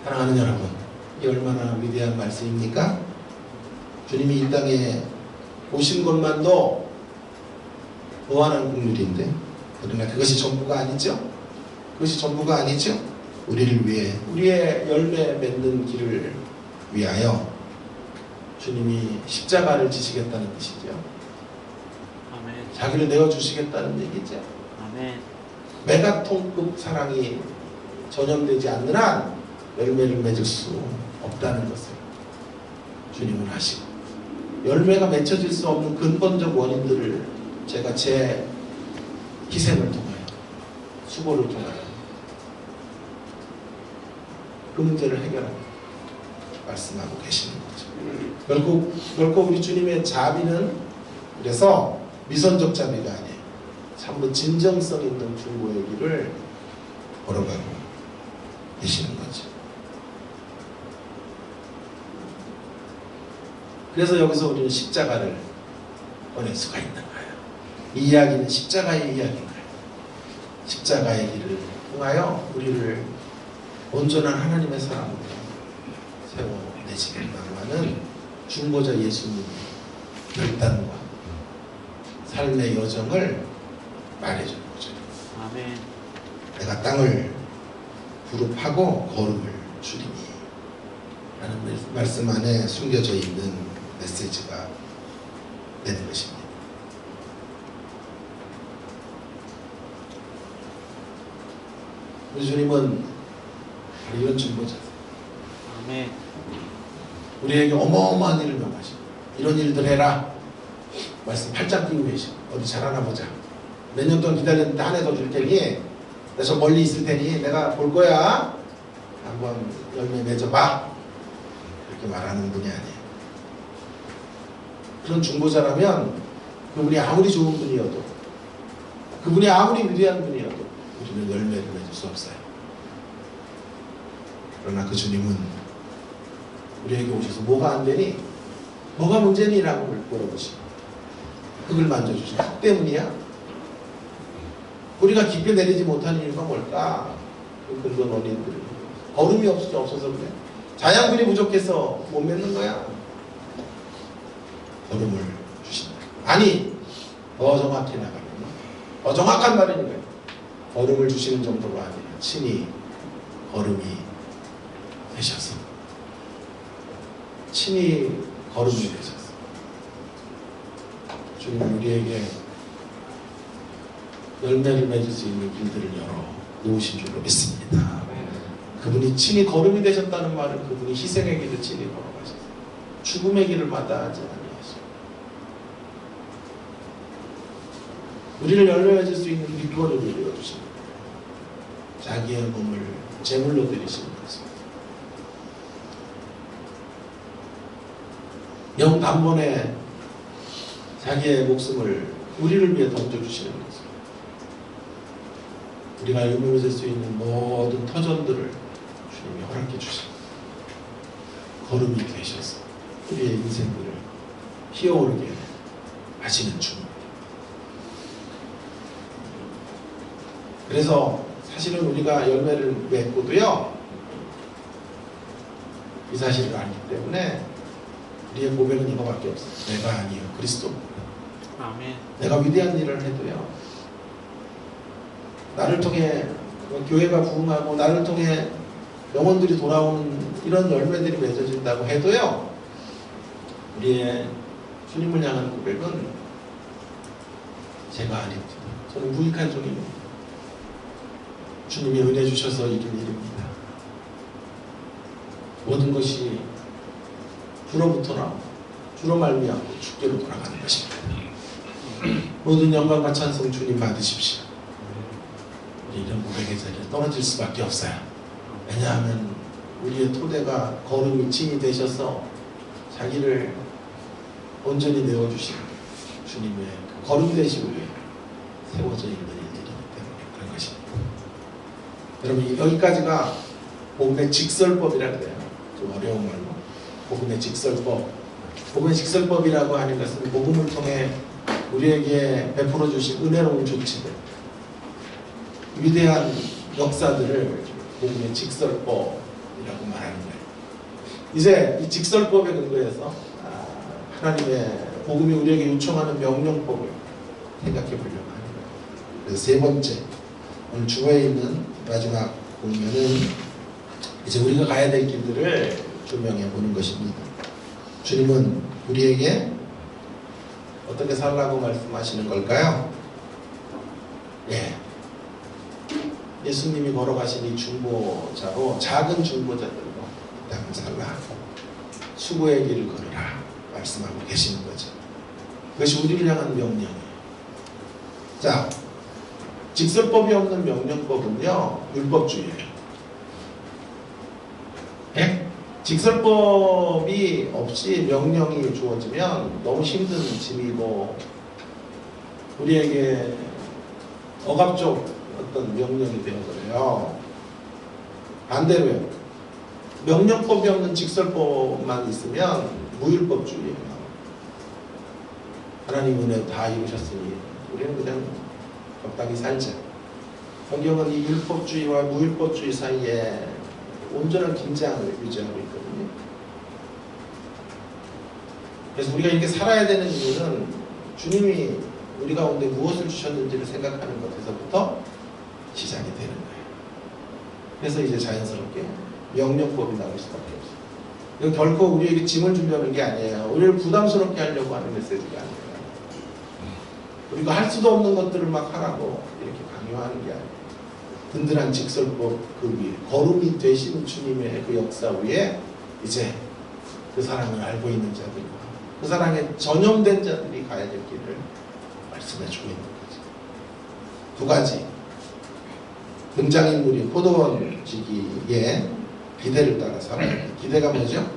사랑하는 여러분, 이 얼마나 위대한 말씀입니까? 주님이 이 땅에 오신 것만도 무한한 국률인데 그러나 그것이 전부가 아니죠? 그것이 전부가 아니죠? 우리를 위해 우리의 열매 맺는 길을 위하여 주님이 십자가를 지시겠다는 뜻이죠. 아멘. 자기를 내어주시겠다는 얘기죠. 아멘. 메가톤급 사랑이 전염되지 않는 한 열매를 맺을 수 없다는 것을 주님은 하시고 열매가 맺혀질 수 없는 근본적 원인들을 제가 제 희생을 통하여 수고를 통하여 그 문제를 해결하고 말씀하고 계시는 거죠. 결코 우리 주님의 자비는 그래서 미선적 자비가 아니에요. 참으로 진정성 있는 중보의 길을 걸어가고 계시는 거죠. 그래서 여기서 우리는 십자가를 꺼낼 수가 있는 거예요. 이 이야기는 십자가의 이야기인 거예요. 십자가의 길을 통하여 우리를 온전한 하나님의 사람으로 세워내시겠다고 하는 중보자 예수님의 결단과 삶의 여정을 말해주는 거죠. 아멘. 내가 땅을 부릅하고 걸음을 주리니 라는 말씀 안에 숨겨져 있는 메시지가 되는 것입니다. 우리 주님은 바로 이런 중보자세요. 아멘. 우리에게 어마어마한 일을 명하시고 이런 일들 해라. 말씀 팔짱 끼고 계시고 어디 잘하나 보자. 몇 년 동안 기다렸는데 한 해 더 줄 테니 내가 저 멀리 있을 테니 내가 볼 거야. 한번 열매 맺어봐. 이렇게 말하는 분이 아니에요. 그런 중보자라면 그분이 아무리 좋은 분이어도 그분이 아무리 위대한 분이어도 우리는 열매를 맺을 수 없어요. 그러나 그 주님은 우리에게 오셔서 뭐가 안 되니? 뭐가 문제니? 라고 물어보시고 흙을 만져주시고 흙 때문이야? 우리가 깊게 내리지 못하는 이유가 뭘까? 그 근본 원인들 걸음이 없어서 그래. 자양분이 부족해서 못 맺는 거야. 걸음을 주신다. 아니 더 정확히 나가면 더 정확한 말은 이거예요. 걸음을 주시는 정도가 아니라 친히 걸음이 되셔서 친히 걸음이 되셔서 주님 우리에게 열매를 맺을 수 있는 길들을 열어 놓으신 줄로 믿습니다. 그분이 친히 걸음이 되셨다는 말은 그분이 희생의 길을 친히 걸어가셨어요. 죽음의 길을 마다하지 아니하시고 우리를 열매 맺을 수 있는 비결을 이루어 주십니다. 자기의 몸을 제물로 드리시는 것입니다. 영 단번에 자기의 목숨을 우리를 위해 던져주시는 것입니다. 우리가 열매 맺을 수 있는 모든 터전들을 주님이 허락해 주십니다. 걸음이 되셔서 우리의 인생들을 피어오르게 하시는 주님. 그래서 사실은 우리가 열매를 맺고도요, 이 사실을 알기 때문에 우리의 고백은 이거밖에 없어요. 내가 아니요 그리스도. 아멘. 내가 위대한 일을 해도요, 나를 통해 교회가 부흥하고 나를 통해 영혼들이 돌아오는 이런 열매들이 맺어진다고 해도요, 우리의 주님을 향한 고백은 제가 아닙니다. 저는 무익한 종입니다. 주님이 은혜 주셔서 이긴 일입니다. 모든 것이 주로부터 나오고 주로 말미암고 주께로 돌아가는 것입니다. 모든 영광과 찬송 주님 받으십시오. 우리 이런 고백의 자리에 떨어질 수밖에 없어요. 왜냐하면 우리의 토대가 거룩이 칭이 되셔서 자기를 온전히 내어주신 주님의 그 거룩되신 위에 세워져 있는 일들이기 때문에 그런 것입니다. 여러분, 여기까지가 복음의 직설법이라 그래요. 좀 어려운 말로 복음의 직설법. 복음의 직설법이라고 하는 것은 복음을 통해 우리에게 베풀어 주신 은혜로운 조치들, 위대한 역사들을 복음의 직설법이라고 말하는 거예요. 이제 이 직설법에 근거해서 하나님의 복음이 우리에게 요청하는 명령법을 생각해 보려고 하는 거예요. 그래서 세 번째, 오늘 주어에 있는 마지막 보면은 이제 우리가 가야 될 길들을 조명해 보는 것입니다. 주님은 우리에게 어떻게 살라고 말씀하시는 걸까요? 예수님이 걸어가신 이 중보자로 작은 중보자들로 이 땅을 살라, 수고의 길을 걸으라 말씀하고 계시는 거죠. 그것이 우리를 향한 명령이에요. 자, 직설법이 없는 명령법은요, 율법주의예요. 직설법이 없이 명령이 주어지면 너무 힘든 짐이고 우리에게 억압적 어떤 명령이 되어버려요. 반대로요, 명령법이 없는 직설법만 있으면 무율법주의예요. 하나님 은혜 다 이루셨으니 우리는 그냥 적당히 살자. 성경은 이 율법주의와 무율법주의 사이에 온전한 긴장을 유지하고 있거든요. 그래서 우리가 이렇게 살아야 되는 이유는 주님이 우리 가운데 무엇을 주셨는지를 생각하는 것에서부터 시작이 되는 거예요. 그래서 이제 자연스럽게 명령법이 나올 수밖에 없어요. 이건 결코 우리에게 짐을 주려는 게 아니에요. 우리를 부담스럽게 하려고 하는 메시지가 아니에요. 우리가 할 수도 없는 것들을 막 하라고 이렇게 강요하는 게 아니에요. 든든한 직설법 그 위에 거룩이 되신 주님의 그 역사 위에 이제 그 사랑을 알고 있는 자들과 그 사랑에 전염된 자들이 가야 될 길을 말씀해 주고 있는 거죠. 두 가지, 등장인물이 포도원 지기에 기대를 따라 살아야 돼요. 기대가 뭐죠?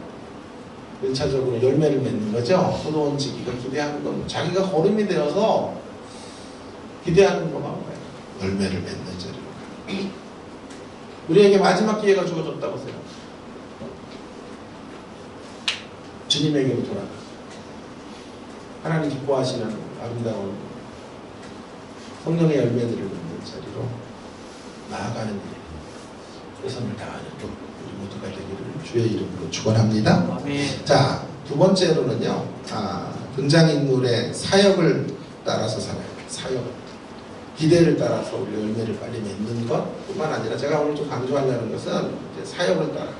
1차적으로 열매를 맺는 거죠. 포도원 지기가 기대하는 건 자기가 거름이 되어서 기대하는 거가 뭐예요? 열매를 맺는 자리로 가요. 우리에게 마지막 기회가 주어졌다고 생각해요. 주님에게로 돌아가 하나님 기뻐하시는 아름다운 성령의 열매들을 맺는 자리로 나아가는 일, 최선을 다하는 우리 모두가 되기를 주의 이름으로 축원합니다. 아멘. 자, 두 번째로는요, 등장인물의 사역을 따라서 살아요. 사역, 기대를 따라서 우리 열매를 빨리 맺는 것뿐만 아니라 제가 오늘 좀 강조하려는 것은 이제 사역을 따라.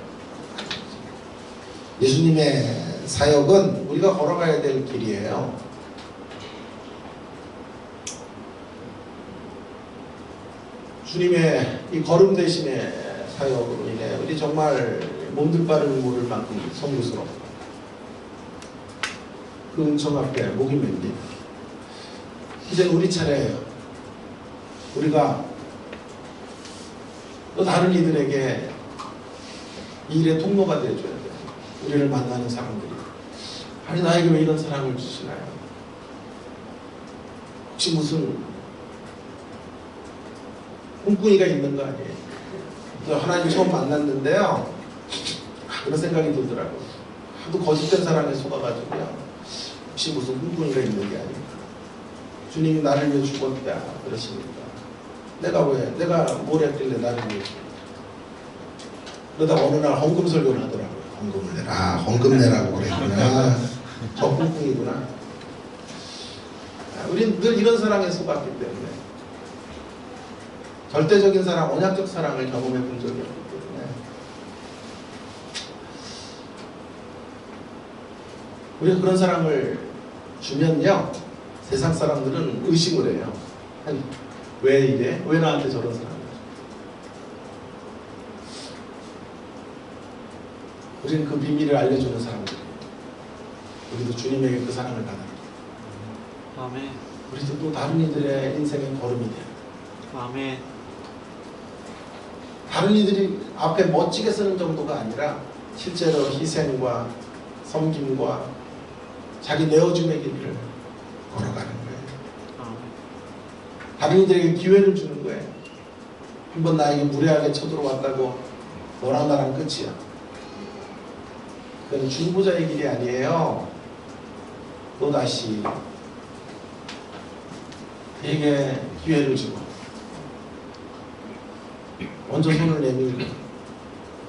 예수님의 사역은 우리가 걸어가야 될 길이에요. 주님의 이 거름 대신의 사역으로 인해 우리 정말 몸둘 바를 모를 만큼 성교스럽고 그 은총 앞에 목이 맨니다. 이제 우리 차례예요. 우리가 또 다른 이들에게 이 일의 통로가 되어줘야 돼요. 우리를 만나는 사람들이. 아니 나에게 왜 이런 사랑을 주시나요? 혹시 무슨 꿍꿍이가 있는 거 아니에요? 하나님 처음 만났는데요. 그런 생각이 들더라고요. 하도 거짓된 사랑에 속아가지고요. 혹시 무슨 꿍꿍이가 있는 게 아닌가. 주님이 나를 위해 죽었다 그러시니까 내가 뭘 했길래 나를 위해 죽었다. 그러다 어느 날 헌금 설교를 하더라고요. 헌금을 내라. 헌금 내라고 그랬구나. 저 꿍꿍이구나. 우리는 늘 이런 사랑에 속았기 때문에 절대적인 사랑, 언약적 사랑을 경험해 본 적이 없기 때문에 우리가 그런 사랑을 주면요 세상 사람들은 의심을 해요. 아니, 왜 이래? 왜 나한테 저런 사랑을 줘? 우리는 그 비밀을 알려주는 사람들이에요. 우리도 주님에게 그 사랑을 받아요. 아멘. 우리도 또 다른 이들의 인생의 걸음이 돼요. 아멘. 다른 이들이 앞에 멋지게 쓰는 정도가 아니라 실제로 희생과 섬김과 자기 내어줌의 길을 걸어가는 거예요. 아멘. 다른 이들에게 기회를 주는 거예요. 한번 나에게 무례하게 쳐들어왔다고 너랑 나랑 끝이야. 그건 중보자의 길이 아니에요. 또다시 그에게 기회를 주고 먼저 손을 내밀고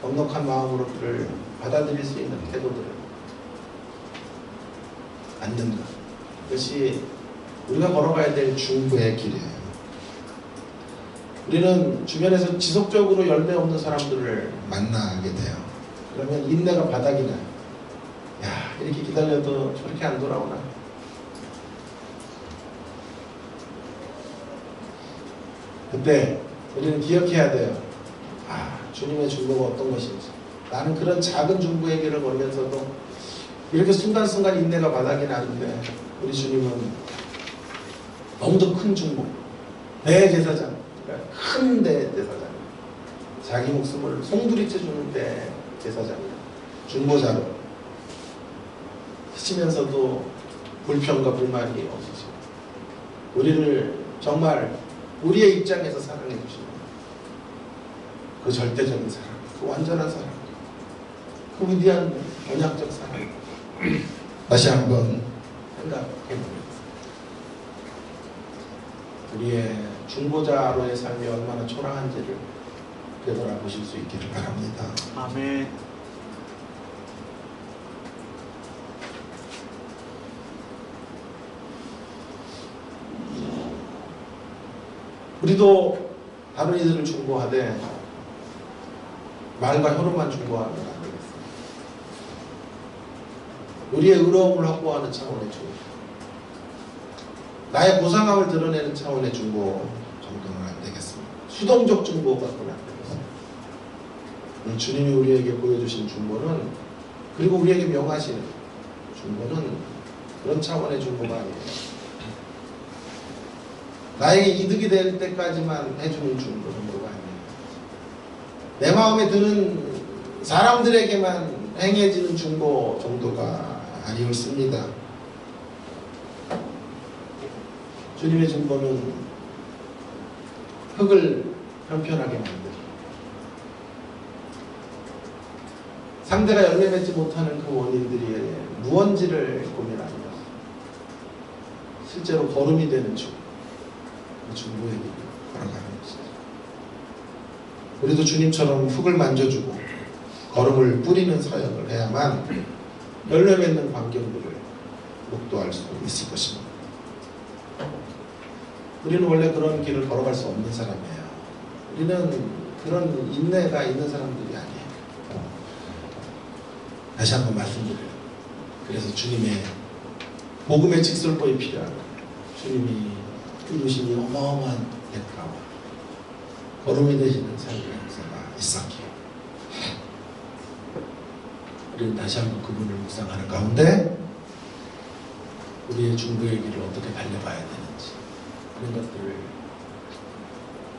넉넉한 마음으로 그를 받아들일 수 있는 태도들을 갖는 것. 그것이 우리가 걸어가야 될 중보의 길이에요. 우리는 주변에서 지속적으로 열매 없는 사람들을 만나게 돼요. 그러면 인내가 바닥이 나요. 야, 이렇게 기다려도 저렇게 안 돌아오나? 그때 우리는 기억해야 돼요. 아, 주님의 중보가 어떤 것인지. 나는 그런 작은 중보의 길을 걸면서도 이렇게 순간순간 인내가 바닥이 나는데 우리 주님은 너무도 큰 중보, 대제사장, 그러니까 큰 대제사장, 자기 목숨을 송두리째 주는 대제사장, 중보자로 하시면서도 불평과 불만이 없으시고 우리를 정말 우리의 입장에서 사랑해 주시는 그 절대적인 사랑, 그 완전한 사랑, 그 위대한 언약적 사랑 다시 한번 생각해 봅니다. 우리의 중보자로의 삶이 얼마나 초라한지를 되돌아보실 수 있기를 바랍니다. 아멘. 우리도 다른 이들을 중보하되 말과 혀로만 중보하면 안 되겠습니다. 우리의 의로움을 확보하는 차원의 중보, 나의 고상함을 드러내는 차원의 중보 정도는 안 되겠습니다. 수동적 중보 갖고는 안 되겠습니다. 주님이 우리에게 보여주신 중보는, 그리고 우리에게 명하시는 중보는 그런 차원의 중보가 아니에요. 나에게 이득이 될 때까지만 해주는 중보 정도가 아니에요. 내 마음에 드는 사람들에게만 행해지는 중보 정도가 아니었습니다. 주님의 중보는 흙을 편편하게 만들고 상대가 열매 맺지 못하는 그 원인들이 무언지를 고민하며 실제로 걸음이 되는 중보의 길을 걸어가는 것이죠. 우리도 주님처럼 흙을 만져주고 걸음을 뿌리는 사역을 해야만 열매 맺는 광경들을 목도할 수 있을 것입니다. 우리는 원래 그런 길을 걸어갈 수 없는 사람이에요. 우리는 그런 인내가 있는 사람들이 아니에요. 다시 한번 말씀드려요. 그래서 주님의 복음의 직설법이 필요하고 주님이 이루시니 어마어마한 대가와 걸음이 되시는 삶의 역사가 있었기에 우리는 다시 한번 그분을 묵상하는 가운데 우리의 중보의 길을 어떻게 달려봐야 되는지 그런 것들을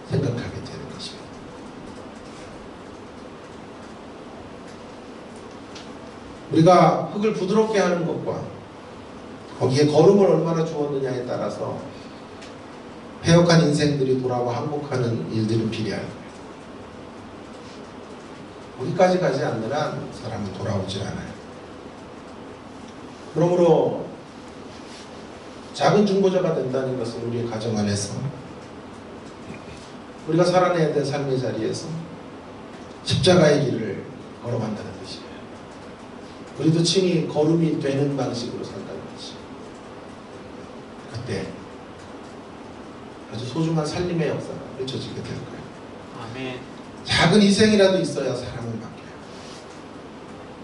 생각하게 되는 것입니다. 우리가 흙을 부드럽게 하는 것과 거기에 거름을 얼마나 주었느냐에 따라서 패역한 인생들이 돌아와 항복하는 일들은 비례할 거예요. 거기까지 가지 않는 한 사람은 돌아오질 않아요. 그러므로 작은 중보자가 된다는 것은 우리의 가정 안에서 우리가 살아내야 될 삶의 자리에서 십자가의 길을 걸어간다는 뜻이에요. 우리도 친히 걸음이 되는 방식으로 산다는 것이죠. 그때 아주 소중한 살림의 역사가 펼쳐지게 될 거예요. 아멘. 작은 희생이라도 있어야 사람은 바뀌어요.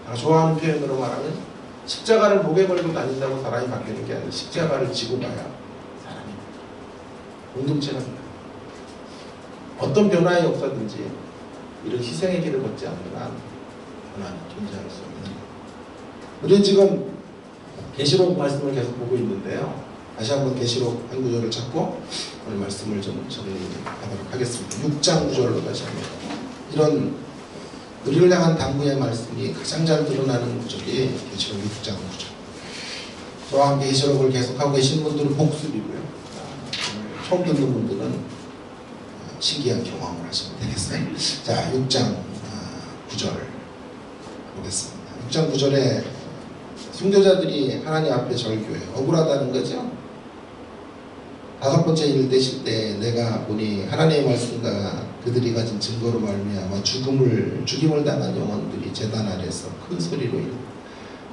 제가 좋아하는 표현으로 말하면 십자가를 목에 걸고 다닌다고 사람이 바뀌는 게 아니라 십자가를 지고 가야 사람이 공동체가 돼요. 어떤 변화의 역사든지 이런 희생의 길을 걷지 않는 한 변화는 존재할 수 없는 거예요. 우리는 지금 계시록 말씀을 계속 보고 있는데요. 다시 한번 계시록 한 구절을 찾고 오늘 말씀을 좀 정리하도록 하겠습니다. 6장 구절로 다시 한번 이런 우리를 향한 당부의 말씀이 가장 잘 드러나는 구절이 계시록 6장 구절. 저와 함께 계시록을 계속하고 계신 분들은 복습이고요. 처음 듣는 분들은 신기한 경험을 하시면 되겠어요. 자, 6장 9절 보겠습니다. 6장 9절에 순교자들이 하나님 앞에 절규해요. 억울하다는 거죠. 다섯 번째 일 되실 때 내가 보니 하나님의 말씀과 그들이 가진 증거로 말미암아 죽임을 당한 영혼들이 제단 아래서 큰 소리로 이르고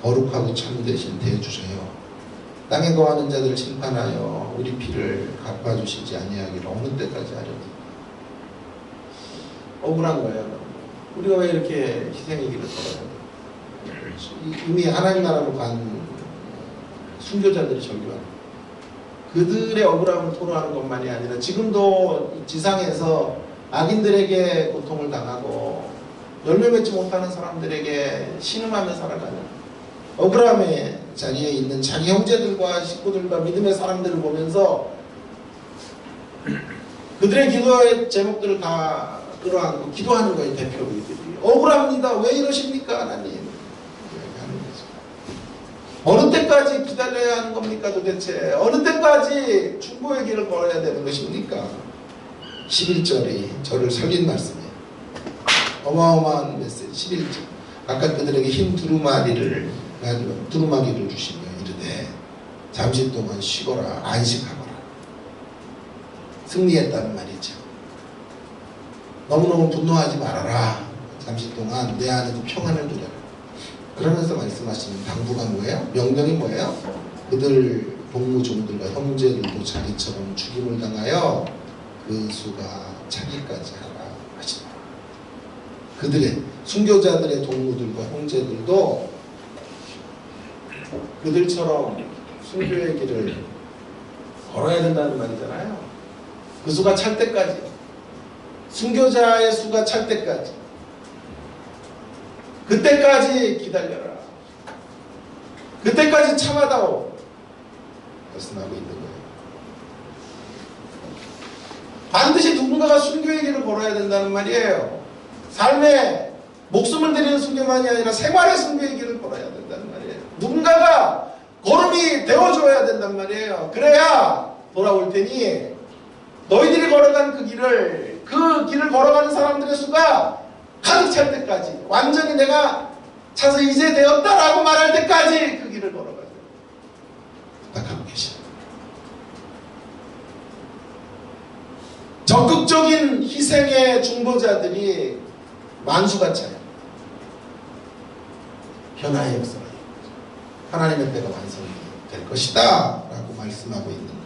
거룩하고 참되신 대주셔요. 땅에 거하는 자들을 심판하여 우리 피를 갚아주시지 아니하기를 어느 때까지 하려고. 억울한 거예요. 우리가 왜 이렇게 희생의 길을 걸어야 돼? 이미 하나님 나라로 간 순교자들이 절규하는 그들의 억울함을 토로하는 것만이 아니라 지금도 지상에서 악인들에게 고통을 당하고 열매 맺지 못하는 사람들에게 신음하며 살아가는 억울함의 자리에 있는 자기 형제들과 식구들과 믿음의 사람들을 보면서 그들의 기도의 제목들을 다 끌어안고 기도하는 거예요. 대표 우리들이 억울합니다. 왜 이러십니까 하나님? 어느 때까지 기다려야 하는 겁니까 도대체? 어느 때까지 중보의 길을 걸어야 되는 것입니까? 11절이 저를 살린 말씀이에요. 어마어마한 메시지 11절. 각각 그들에게 흰 두루마기를 주시며 이르되 잠시 동안 쉬거라 안식하거라. 승리했다는 말이죠. 너무너무 분노하지 말아라. 잠시 동안 내 안에도 평안을 누려라. 그러면서 말씀하시는 당부가 뭐예요? 명령이 뭐예요? 그들 동무종들과 형제들도 자기처럼 죽임을 당하여 그 수가 차기까지 하라 하시라. 그들의 순교자들의 동무들과 형제들도 그들처럼 순교의 길을 걸어야 된다는 말이잖아요. 그 수가 찰 때까지, 순교자의 수가 찰 때까지, 그때까지 기다려라. 그때까지 참아다오. 말씀하고 있는 거예요. 반드시 누군가가 순교의 길을 걸어야 된다는 말이에요. 삶에 목숨을 드리는 순교만이 아니라 생활의 순교의 길을 걸어야 된다는 말이에요. 누군가가 걸음이 되어줘야 된단 말이에요. 그래야 돌아올 테니 너희들이 걸어간 그 길을 걸어가는 사람들의 수가 가득 찰 때까지, 완전히 내가 차서 이제 되었다라고 말할 때까지 그 길을 걸어가죠. 부탁하고 계십니다. 적극적인 희생의 중보자들이 만수가 차요. 변화의 역사가 하나님의 때가 완성이 될 것이다 라고 말씀하고 있는 거예요.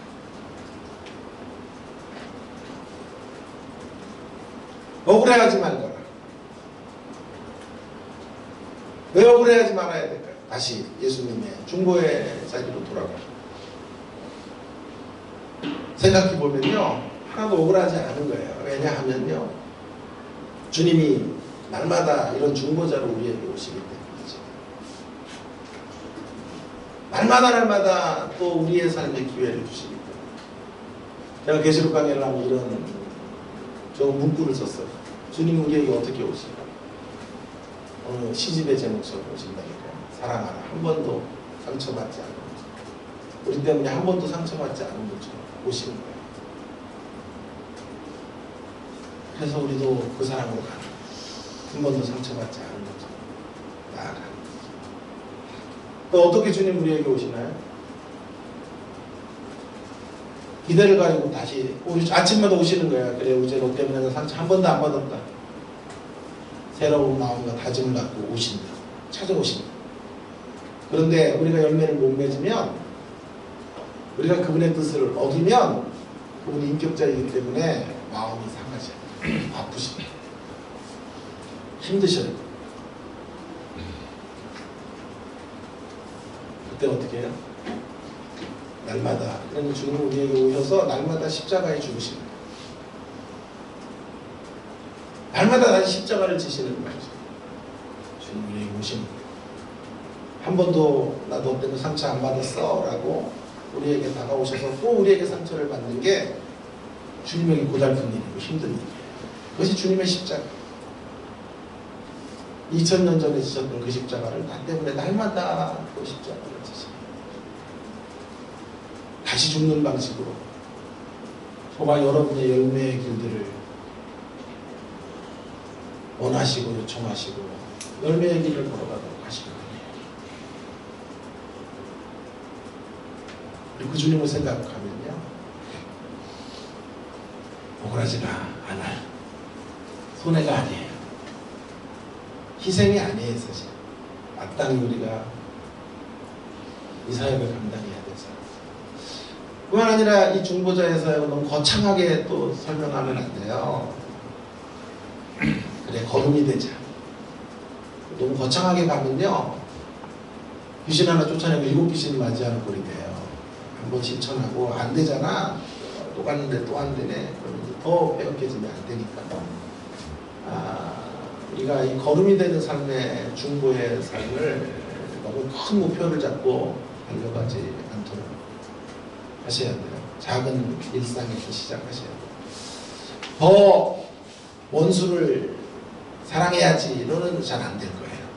억울해하지 말거라. 왜 억울해하지 말아야 될까요? 다시 예수님의 중보의 자리로 돌아가요. 생각해보면요, 하나도 억울하지 않은 거예요. 왜냐하면요, 주님이 날마다 이런 중보자로 우리에게 오시기 때문이죠. 날마다 또 우리의 삶의 기회를 주십니다. 제가 계시록 강의를 하면 이런 좋은 문구를 썼어요. 주님 우리에게 어떻게 오실까? 오늘 시집의 제목처럼 오신다니까요. 사랑하라. 한 번도 상처받지 않은 거죠. 우리 때문에 한 번도 상처받지 않은 거죠. 오시는 거예요. 그래서 우리도 그 사랑으로 가는 거예요. 한 번도 상처받지 않은 거죠. 나아가는 거죠. 또 어떻게 주님 우리에게 오시나요? 기대를 가지고 다시 아침마다 오시는 거야. 그래 이제 너 때문에 상처 한 번도 안 받았다. 새로운 마음과 다짐을 갖고 오신다. 찾아오신다. 그런데 우리가 열매를 못 맺으면, 우리가 그분의 뜻을 어기면 그분이 인격자이기 때문에 마음이 상하죠. 아프십니다. 힘드셔요. 그때 어떻게 해요? 날마다, 그러니 주님 우리에게 오셔서 날마다 십자가에 죽으십니다. 날마다 다시 십자가를 지시는 거죠. 주님 우리에게 오십니다. 한 번도 나 너 때문에 상처 안 받았어 라고 우리에게 다가오셔서 또 우리에게 상처를 받는 게 주님에게 고달픈 일이고 힘든 일이에요. 그것이 주님의 십자가. 2000년 전에 지셨던 그 십자가를 나 때문에 날마다 그 십자가를 지십니다. 다시 죽는 방식으로 저와 여러분의 열매의 길들을 원하시고 요청하시고 열매의 길을 걸어가도록 하시는 거예요. 그리고 그 주님을 생각하면요, 억울하지가 않아요. 손해가 아니에요. 희생이 아니에요. 사실 마땅히 우리가 이 사역을 감당해야 돼서. 뿐만 아니라 이 중보자의 사역은 너무 거창하게 또 설명하면 안 돼요. 그래 거름이 되자. 너무 거창하게 가면요, 귀신 하나 쫓아내고 7귀신이 맞이하는 꼴이 돼요. 한번 실천하고 안 되잖아, 또 갔는데 또 안 되네, 그러면 더 빼앗겨지면 안 되니까. 우리가 이 거름이 되는 삶의 중보의 삶을 너무 큰 목표를 잡고 달려가지 않도록 하셔야 돼요. 작은 일상에서 시작하셔야 돼요. 더 원수를 사랑해야지 이러는 잘 안 될 거예요.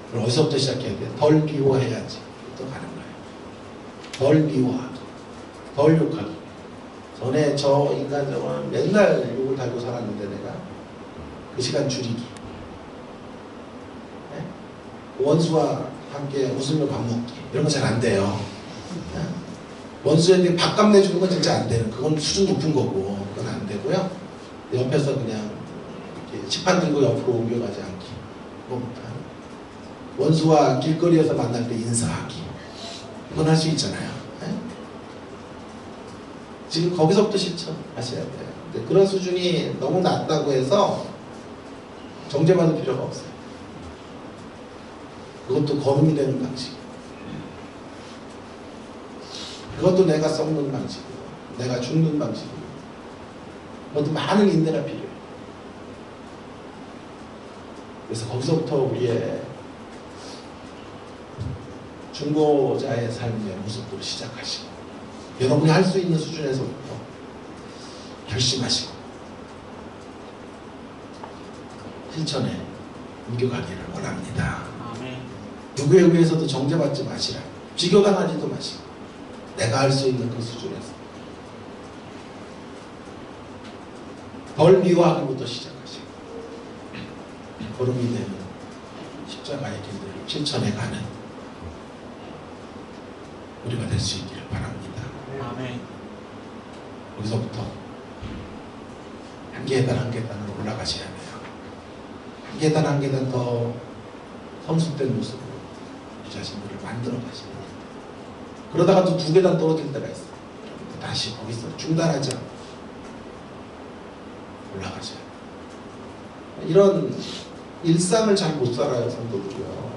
그럼 어디서부터 시작해야 돼요? 덜 미워해야지 또 가는 거예요. 덜 미워하기, 덜 욕하기. 전에 저 인간적으로는 맨날 욕을 달고 살았는데 내가 그 시간 줄이기. 네? 원수와 함께 웃으며 밥 먹기, 이런 거 잘 안 돼요. 네? 원수에게 밥값 내주는 건 진짜 안 돼요. 그건 수준 높은 거고 그건 안 되고요. 옆에서 그냥 이렇게 식판 들고 옆으로 옮겨가지 않기. 원수와 길거리에서 만날 때 인사하기, 이건 할 수 있잖아요. 네? 지금 거기서부터 실천하셔야 돼요. 근데 그런 수준이 너무 낮다고 해서 정죄받을 필요가 없어요. 그것도 거름이 되는 방식. 그것도 내가 썩는 방식이고 내가 죽는 방식이고, 그것도 많은 인내가 필요해요. 그래서 거기서부터 우리의 중보자의 삶의 모습으로 시작하시고, 여러분이 할 수 있는 수준에서부터 결심하시고 실천에 옮겨가기를 원합니다. 아멘. 누구에 의해서도 정죄받지 마시라. 비교당하지도 마시고 내가 할 수 있는 그 수준에서 덜 미워하기부터 시작하시고 거름이 되는 십자가의 길들을 실천해 가는 우리가 될 수 있기를 바랍니다. 아멘. 여기서부터 한 계단 한 계단으로 올라가셔야 돼요. 한 계단 한 계단 더 성숙된 모습으로 이 자신들을 만들어 가시는, 그러다가 또 2계단 떨어질 때가 있어요. 다시 거기서 중단하지 않고 올라가셔야 돼요. 이런 일상을 잘 못 살아요, 성도들이요.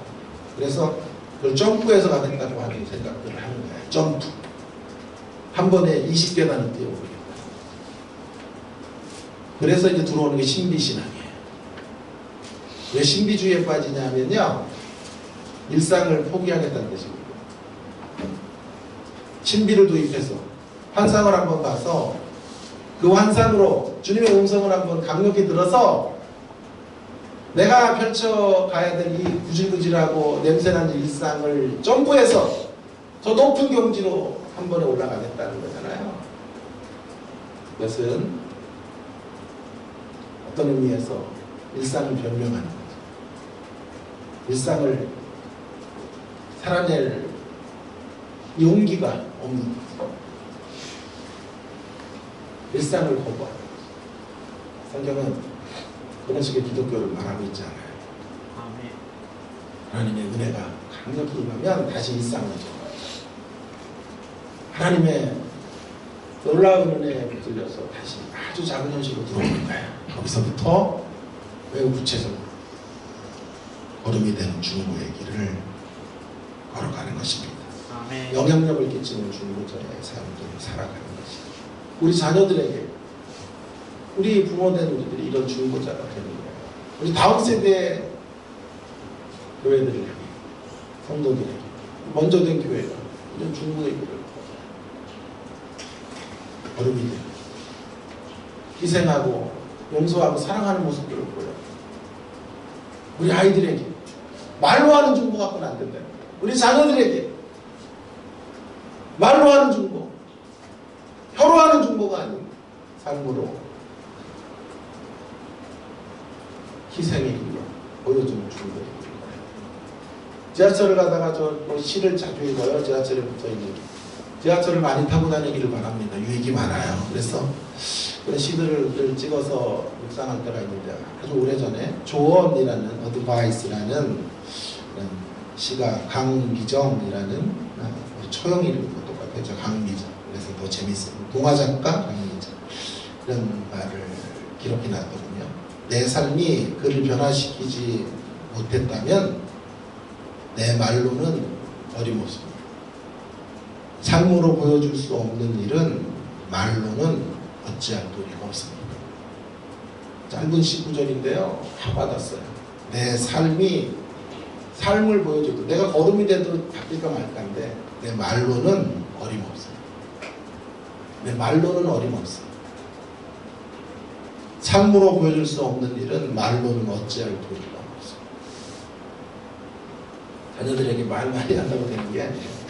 그래서 그걸 점프해서 가겠다고 하는 생각들을 하는 거예요. 점프. 한 번에 20계단을 뛰어오르겠다. 그래서 이제 들어오는 게 신비신앙이에요. 왜 신비주의에 빠지냐면요, 일상을 포기하겠다는 뜻이거든요. 신비를 도입해서 환상을 한번 봐서 그 환상으로 주님의 음성을 한번 강력히 들어서 내가 펼쳐가야 될 이 구질구질하고 냄새나는 일상을 점프해서 더 높은 경지로 한 번에 올라가겠다는 거잖아요. 이것은 어떤 의미에서 일상을 변명하는 거죠. 일상을 살아낼 용기가 없는 거죠. 일상을 거부하는 거죠. 성경은 그런 식의 기독교를 말하고 있지 않아요. 아멘. 하나님의 은혜가 강력히 임하면 다시 일상으로 돌아가요. 하나님의 놀라운 은혜에 붙들려서 다시 아주 작은 현실로 들어오는 거예요. 거기서부터 매우 구체적으로 걸음이 되는 중보의 길을 걸어가는 것입니다. 아멘. 영향력을 끼치는 중보자의 삶들을 살아가는 것입니다. 우리 자녀들에게, 우리 부모된 우리들이 이런 중보자가 되는 거예요. 우리 다음 세대의 교회들에게, 성도들에게, 먼저 된 교회가 이런 중보의 길을 걸음이 되고 희생하고 용서하고 사랑하는 모습들을 보여. 우리 아이들에게 말로 하는 중보 갖고는 안 된다. 우리 자녀들에게 말로 하는 중보, 혀로 하는 중보가 아닌 삶으로 희생의 길로 보여주는 중보예요. 지하철을 가다가 뭐 시를 자주 읽어요. 지하철에 붙어있는. 지하철을 많이 타고 다니기를 바랍니다. 유익이 많아요. 그래서 그런 시들을 찍어서 묵상할 때가 있는데 아주 오래전에 조언이라는 어드바이스라는 그런 시가 강미정이라는 처형 이름과 똑같아요. 강미정. 그래서 더 재밌어요. 동화작가 강미정. 이런 말을 기록해 놨거든요. 내 삶이 그를 변화시키지 못했다면 내 말로는 어림없습니다. 삶으로 보여줄 수 없는 일은 말로는 어찌할 도리가 없습니다. 짧은 19절인데요. 받았어요. 내 삶을 보여줘도 내가 걸음이 돼도 바뀔까 말까인데 내 말로는 어림없어요. 내 말로는 어림없어요. 삶으로 보여줄 수 없는 일은 말로는 어찌할 도리가 없어요. 자녀들에게 말 많이 한다고 되는 게 아니에요.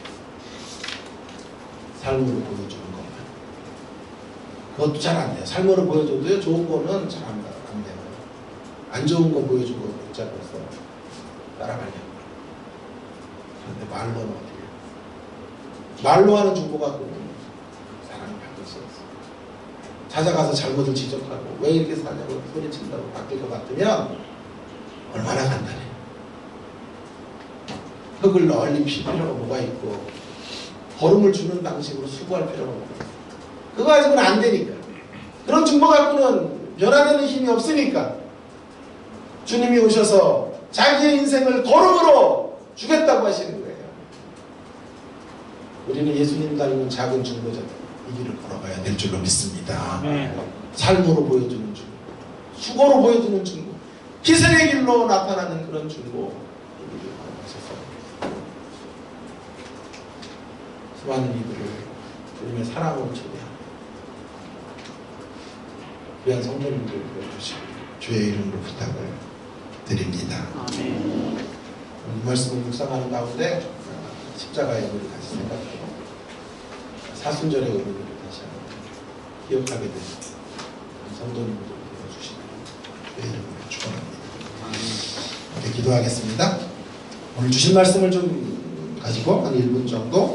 삶으로 보여주는 것만. 그것도 잘 안 돼요. 삶으로 보여줘도요, 좋은 거는 잘 안 돼요. 안 좋은 거 보여준 거 붙잡아서 따라가려고. 그런데 말로는 어디에요? 말로 하는 중보가 그는 사람이 바뀔 수 없어요. 찾아가서 잘못을 지적하고 왜 이렇게 사냐고 소리친다고 바뀔 것 같으면 얼마나 간단해요. 흙을 널리 필 필요가 뭐가 있고 걸음을 주는 방식으로 수고할 필요가 없고 그거 가지고는 안 되니까. 그런 중보 갖고는 변화되는 힘이 없으니까 주님이 오셔서 자기의 인생을 걸음으로 주겠다고 하시는 거예요. 우리는 예수님 닮은 작은 중보자들 이 길을 걸어가야 될 줄로 믿습니다. 삶으로 보여주는 중보, 수고로 보여주는 중보, 희생의 길로 나타나는 그런 중보 이 길을 걸어가셔서 수많은 이들을 주님의 사랑으로 초대하고 귀한 성도님들 보여주시고 주의 이름으로 부탁을 드립니다. 아멘. 이 말씀을 묵상하는 가운데 십자가의 의미를 다시 생각하고 사순절의 의미를 다시 한번 기억하게 되는 성도님들 보여주시고 주의 이름으로 축원합니다. 이렇게 기도하겠습니다. 오늘 주신 말씀을 좀 가지고 한 1분 정도